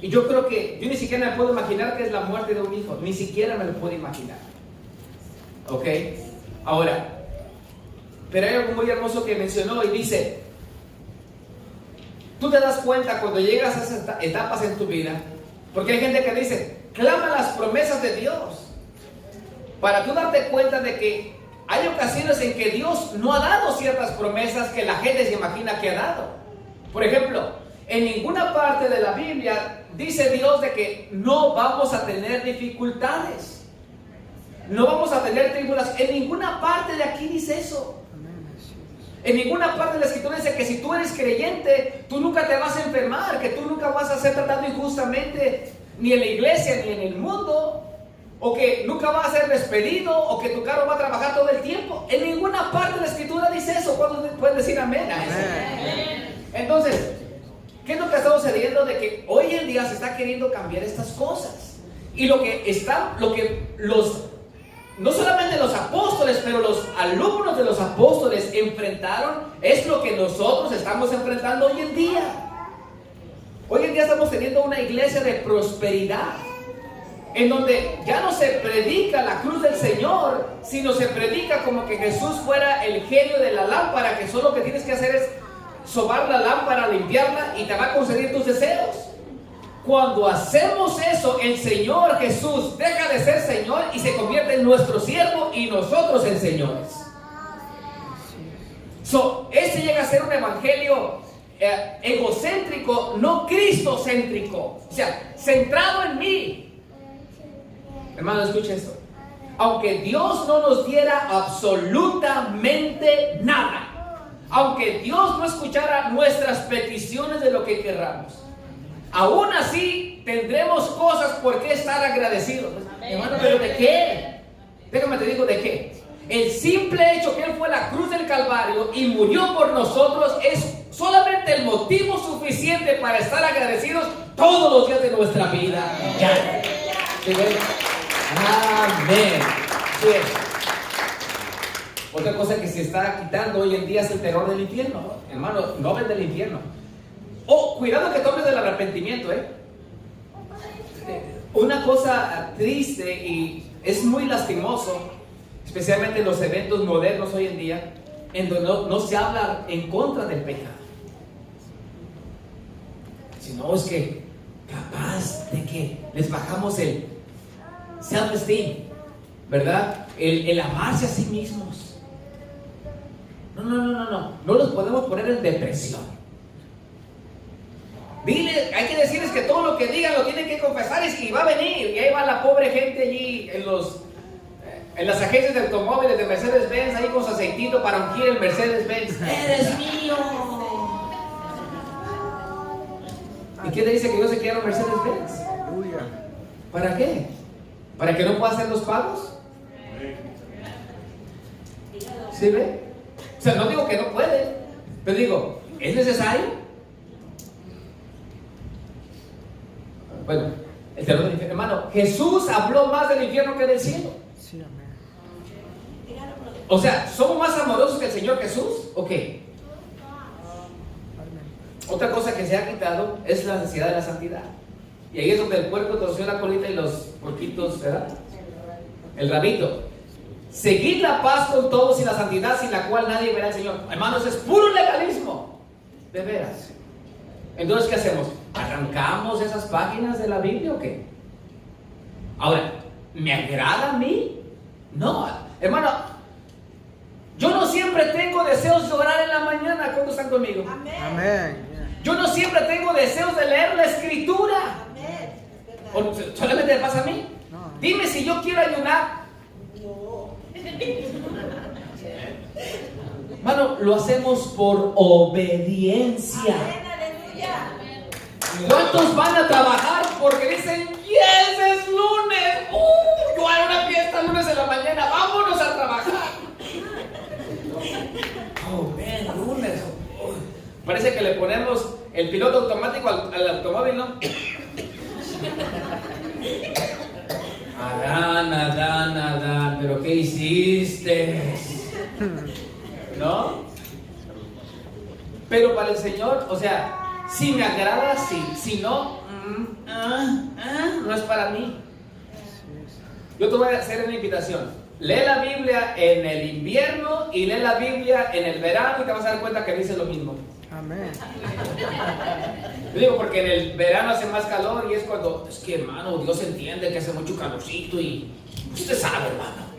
Y yo creo que yo ni siquiera me puedo imaginar que es la muerte de un hijo, ni siquiera me lo puedo imaginar. ¿Ok? Ahora, pero hay algo muy hermoso que mencionó y dice: tú te das cuenta cuando llegas a esas etapas en tu vida, porque hay gente que dice: clama las promesas de Dios, para tú darte cuenta de que hay ocasiones en que Dios no ha dado ciertas promesas que la gente se imagina que ha dado. Por ejemplo, en ninguna parte de la Biblia dice Dios de que no vamos a tener dificultades, no vamos a tener tribulaciones. En ninguna parte de aquí dice eso. En ninguna parte de la Escritura dice que si tú eres creyente, tú nunca te vas a enfermar, que tú nunca vas a ser tratado injustamente, ni en la iglesia ni en el mundo, o que nunca vas a ser despedido, o que tu carro va a trabajar todo el tiempo. En ninguna parte de la Escritura dice eso. ¿Cuándo pueden decir amén a eso? Entonces, ¿qué es lo que está sucediendo? De que hoy en día se está queriendo cambiar estas cosas. Y no solamente los apóstoles, pero los alumnos de los apóstoles enfrentaron, es lo que nosotros estamos enfrentando hoy en día. Hoy en día estamos teniendo una iglesia de prosperidad, en donde ya no se predica la cruz del Señor, sino se predica como que Jesús fuera el genio de la lámpara, que solo lo que tienes que hacer es sobar la lámpara, limpiarla y te va a conceder tus deseos. Cuando hacemos eso, el Señor Jesús deja de ser Señor y se convierte en nuestro siervo y nosotros en señores. Ese llega a ser un evangelio egocéntrico, no cristocéntrico. O sea, centrado en mí. Hermano, escucha esto. Aunque Dios no nos diera absolutamente nada, aunque Dios no escuchara nuestras peticiones de lo que querramos, aún así tendremos cosas por qué estar agradecidos. Hermano, ¿pero de qué? Déjame te digo de qué. El simple hecho que Él fue a la cruz del Calvario y murió por nosotros es solamente el motivo suficiente para estar agradecidos todos los días de nuestra vida. Ya. Amén. Sí. Otra cosa que se está quitando hoy en día es el terror del infierno, ¿no? Hermano, no hables del infierno. Cuidado que tomes del arrepentimiento, Una cosa triste y es muy lastimoso, especialmente en los eventos modernos hoy en día, en donde no se habla en contra del pecado, sino es que capaz de que les bajamos self-esteem, ¿verdad? El amarse a sí mismos. No los podemos poner en depresión. Dile, hay que decirles que todo lo que digan lo tienen que confesar y va a venir. Y ahí va la pobre gente allí en las agencias de automóviles de Mercedes-Benz, ahí con su aceitito para ungir el Mercedes-Benz. ¡Eres mío! ¿Y quién le dice que yo se quiero Mercedes-Benz? ¿Para qué? ¿Para que no pueda hacer los pagos? ¿Sí ve? O sea, no digo que no puede, pero digo, ¿es necesario? Bueno, el terror del infierno, hermano, Jesús habló más del infierno que del cielo. Sí, amén. O sea, ¿somos más amorosos que el Señor Jesús? ¿O qué? Otra cosa que se ha quitado es la necesidad de la santidad. Y ahí es donde el puerco torció la colita y los porquitos, ¿verdad? El rabito. Seguid la paz con todos y la santidad sin la cual nadie verá al Señor. Hermanos, es puro legalismo. De veras. Entonces, ¿qué hacemos? ¿Arrancamos esas páginas de la Biblia o qué? Ahora, ¿me agrada a mí? No, hermano. Yo no siempre tengo deseos de orar en la mañana. ¿Cuándo están conmigo? Amén. Yo no siempre tengo deseos de leer la Escritura. ¿O solamente me pasa a mí? No. Dime si yo quiero ayunar. Hermano, lo hacemos por obediencia. ¿Cuántos van a trabajar porque dicen, yes, es lunes? Yo haré una fiesta lunes en la mañana, vámonos a trabajar. Oh, man, lunes. Parece que le ponemos el piloto automático al automóvil, ¿no? Adán, pero ¿qué hiciste? ¿No? Pero para el Señor, o sea, si me agrada, sí. Si no, no es para mí. Yo te voy a hacer una invitación. Lee la Biblia en el invierno y lee la Biblia en el verano y te vas a dar cuenta que dice lo mismo. Amén. Yo digo porque en el verano hace más calor y es cuando, es que hermano, Dios entiende que hace mucho calorcito y usted sabe, hermano.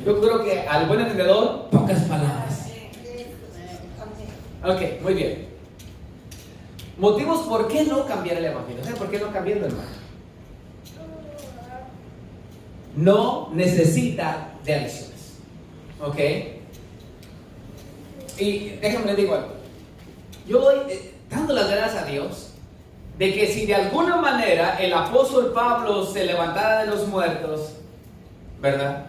Yo creo que al buen entendedor, pocas palabras. Ok, muy bien. Motivos por qué no cambiar el evangelio. ¿Saben por qué no cambiarlo, hermano? No necesita de adiciones. Ok. Y déjenme les digo algo. Yo voy dando las gracias a Dios de que si de alguna manera el apóstol Pablo se levantara de los muertos, ¿verdad?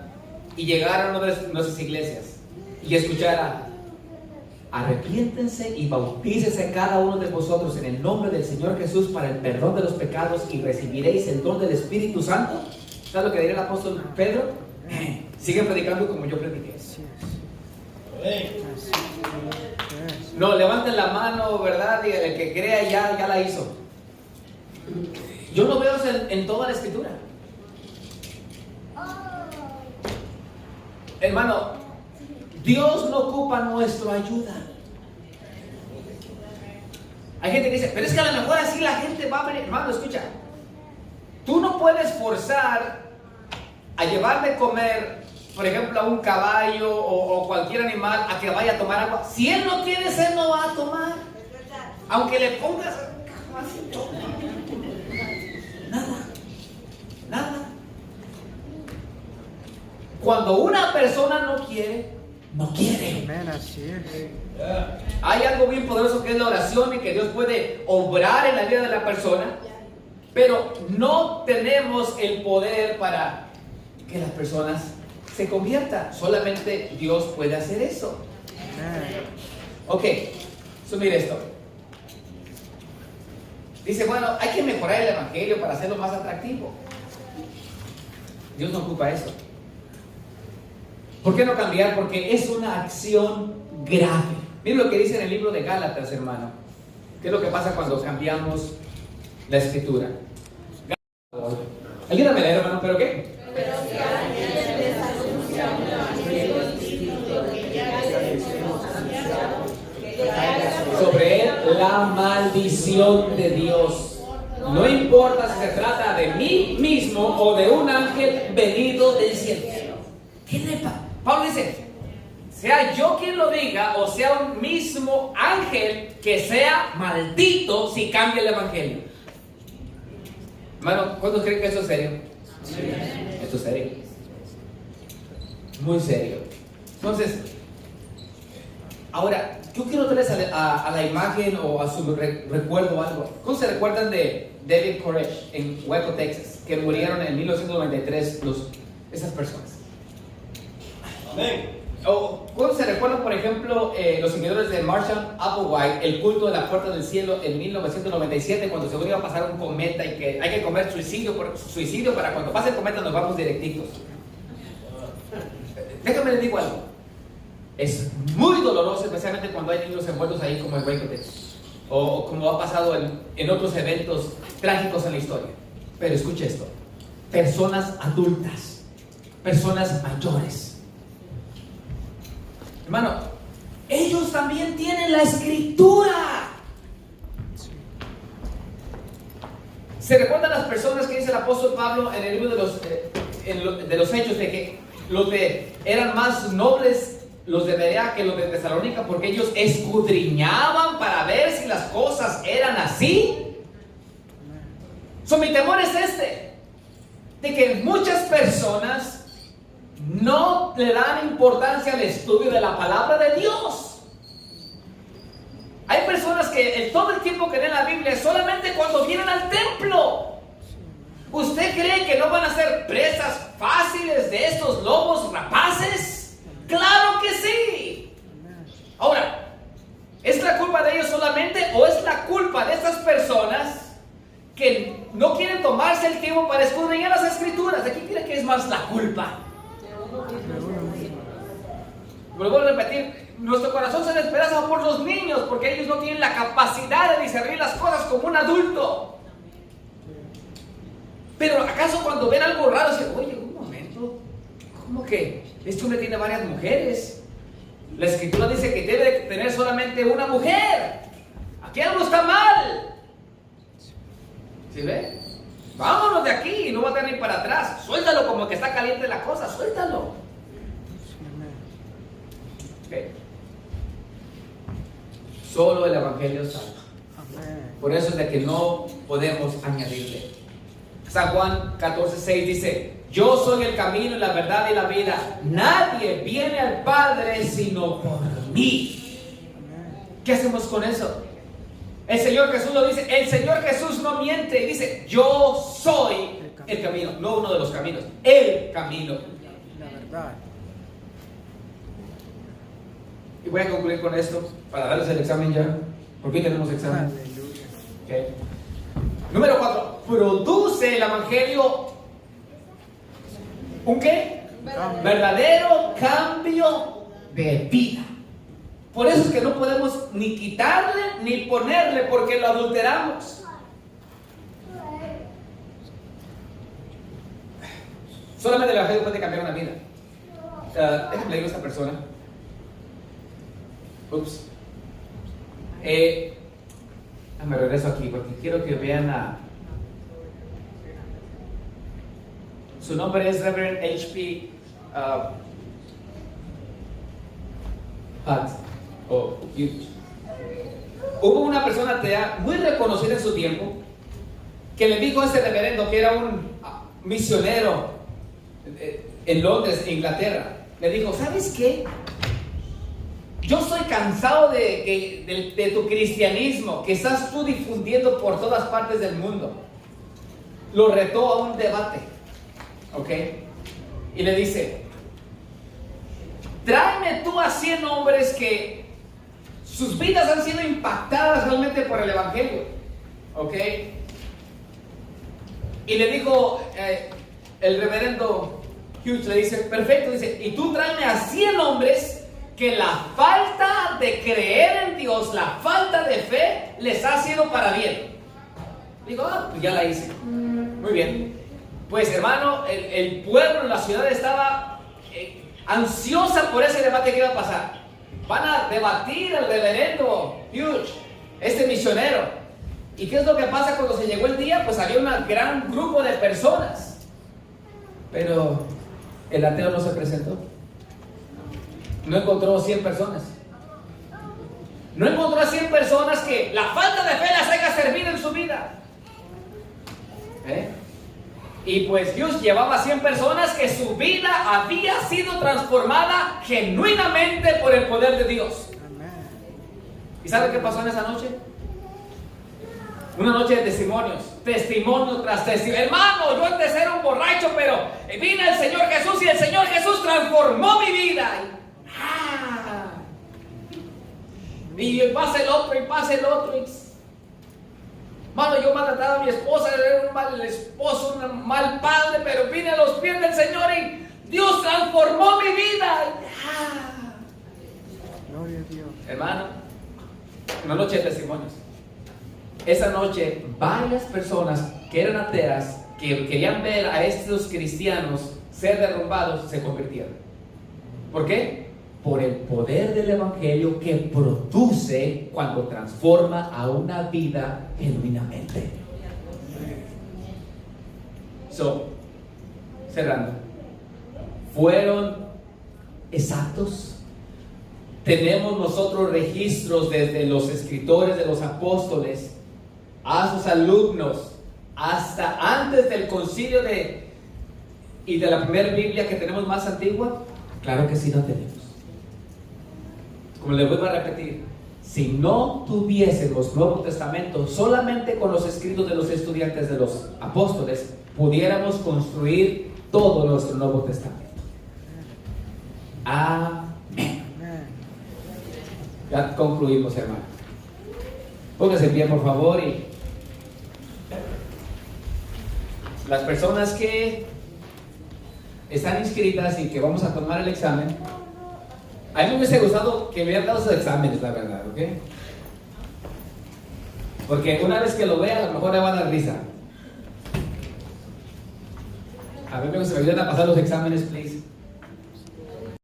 Y llegara a una de nuestras iglesias y escuchara: arrepiéntense y bautícese cada uno de vosotros en el nombre del Señor Jesús para el perdón de los pecados y recibiréis el don del Espíritu Santo. ¿Sabes lo que diría el apóstol Pedro? Siguen predicando como yo prediqué. No, levanten la mano, ¿verdad? Y el que crea ya la hizo. Yo lo veo en toda la Escritura. Hermano, Dios no ocupa nuestra ayuda. Hay gente que dice, pero es que a lo mejor así la gente va a venir. Hermano, escucha. Tú no puedes forzar a llevar de comer, por ejemplo, a un caballo o cualquier animal a que vaya a tomar agua. Si él no tiene sed, no va a tomar. Aunque le pongas nada. Cuando una persona no quiere, no quiere. Amén, así es. Hay algo bien poderoso que es la oración y que Dios puede obrar en la vida de la persona, pero no tenemos el poder para que las personas se conviertan. Solamente Dios puede hacer eso. Ok, mire esto. Dice, bueno, hay que mejorar el evangelio para hacerlo más atractivo. Dios no ocupa eso. ¿Por qué no cambiar? Porque es una acción grave. Miren lo que dice en el libro de Gálatas, hermano. ¿Qué es lo que pasa cuando cambiamos la escritura? Ayúdame a leer, hermano, ¿pero qué? Pero si a alguien les anuncia un evangelio distinto que ya les hemos anunciado, que ya sobre él la maldición de Dios No importa si se trata de mí mismo o de un ángel venido del cielo. ¿Qué le pasa? Pablo dice, sea yo quien lo diga o sea un mismo ángel, que sea maldito si cambia el evangelio. Hermano, ¿cuántos creen que eso es serio? Sí. Esto es serio. Muy serio. Entonces, ahora, yo quiero traerles a la imagen o a su recuerdo algo. ¿Cómo se recuerdan de David Koresh en Waco, Texas, que murieron en 1993 esas personas? Amén. O ¿cómo se recuerdan, por ejemplo, los seguidores de Marshall Applewhite, el culto de la puerta del cielo en 1997, cuando seguro iba a pasar un cometa y que hay que comer suicidio para cuando pase el cometa nos vamos directitos? Déjame les digo algo. Es muy doloroso, especialmente cuando hay niños envueltos ahí como en Waco, Texas, o como ha pasado en otros eventos trágicos en la historia. Pero escuche esto: personas adultas, personas mayores. Hermano, ellos también tienen la escritura. ¿Se recuerdan las personas que dice el apóstol Pablo en el libro de los Hechos, de que los eran más nobles los de Berea que los de Tesalónica, porque ellos escudriñaban para ver si las cosas eran así? Mi temor es de que muchas personas no le dan importancia al estudio de la palabra de Dios. Hay personas que todo el tiempo que leen la Biblia solamente cuando vienen al templo. ¿Usted cree que no van a ser presas fáciles de estos lobos rapaces? ¡Claro que sí! Ahora, ¿es la culpa de ellos solamente o es la culpa de estas personas que no quieren tomarse el tiempo para escudriñar las escrituras? ¿De quién cree que es más la culpa? Vuelvo a repetir, nuestro corazón se despedaza por los niños porque ellos no tienen la capacidad de discernir las cosas como un adulto. Pero ¿acaso cuando ven algo raro dicen, oye, un momento, ¿cómo que este hombre tiene varias mujeres? La escritura dice que debe tener solamente una mujer. Aquí algo está mal. ¿Sí ve? Vámonos de aquí, no va a tener ni para atrás. Suéltalo como que está caliente la cosa, suéltalo. Okay. Solo el evangelio salva. Por eso es de que no podemos añadirle. San Juan 14:6 dice: yo soy el camino, la verdad y la vida. Nadie viene al Padre sino por mí. ¿Qué hacemos con eso? El Señor Jesús lo dice. El Señor Jesús no miente y dice: yo soy el camino. No uno de los caminos, el camino, la verdad. Y voy a concluir con esto para darles el examen ya. ¿Por qué tenemos examen? Okay. Número 4. Produce el evangelio ¿un qué? Verdadero cambio de vida. Por eso es que no podemos ni quitarle ni ponerle, porque lo adulteramos. Solamente el evangelio puede cambiar una vida. Déjenme leer a esta persona. Ups. Me regreso aquí porque quiero que vean su nombre es Reverend H.P. Hunt o Hughes. Hubo una persona atea muy reconocida en su tiempo que le dijo a este reverendo, que era un misionero en Londres, Inglaterra. Le dijo: ¿sabes qué? Yo estoy cansado de tu cristianismo que estás tú difundiendo por todas partes del mundo. Lo retó a un debate, ¿ok? Y le dice: tráeme tú a 100 hombres que sus vidas han sido impactadas realmente por el evangelio, ¿ok? Y le dijo el reverendo Hughes, le dice: perfecto, dice, y tú tráeme a 100 hombres que la falta de creer en Dios, la falta de fe, les ha sido para bien. Digo: pues ya la hice. Muy bien. Pues hermano, el pueblo, la ciudad estaba ansiosa por ese debate que iba a pasar. Van a debatir el reverendo Hughes, este misionero. ¿Y qué es lo que pasa cuando se llegó el día? Pues había un gran grupo de personas. Pero el ateo no se presentó. No encontró 100 personas. No encontró a 100 personas que la falta de fe las haya servido en su vida. Y pues Dios llevaba 100 personas que su vida había sido transformada genuinamente por el poder de Dios. ¿Y sabe qué pasó en esa noche? Una noche de testimonios, testimonio tras testimonio. Hermano, yo antes era un borracho, pero vino el Señor Jesús y el Señor Jesús transformó mi vida. Y pasa el otro, y pasa el otro. Hermano, yo maltrataba a mi esposa, era un mal esposo, un mal padre, pero vine a los pies del Señor y Dios transformó mi vida. Gloria a Dios. Hermano, una noche de testimonios. Esa noche, varias personas que eran ateas, que querían ver a estos cristianos ser derrumbados, se convirtieron. ¿Por qué? Por el poder del Evangelio que produce cuando transforma a una vida genuinamente. Cerrando. ¿Fueron exactos? Tenemos nosotros registros desde los escritores de los apóstoles a sus alumnos, hasta antes del concilio y de la primera Biblia que tenemos más antigua. Claro que sí lo tenemos. Como les vuelvo a repetir, si no tuviésemos Nuevo Testamento, solamente con los escritos de los estudiantes de los apóstoles, pudiéramos construir todo nuestro Nuevo Testamento. Amén. Ya concluimos, hermano. Póngase en pie, por favor, y las personas que están inscritas y que vamos a tomar el examen, a mí me hubiese gustado que me hubieran dado esos exámenes, la verdad, ¿ok? Porque una vez que lo vea, a lo mejor le va a dar risa. A mí me gustaría pasar los exámenes, please.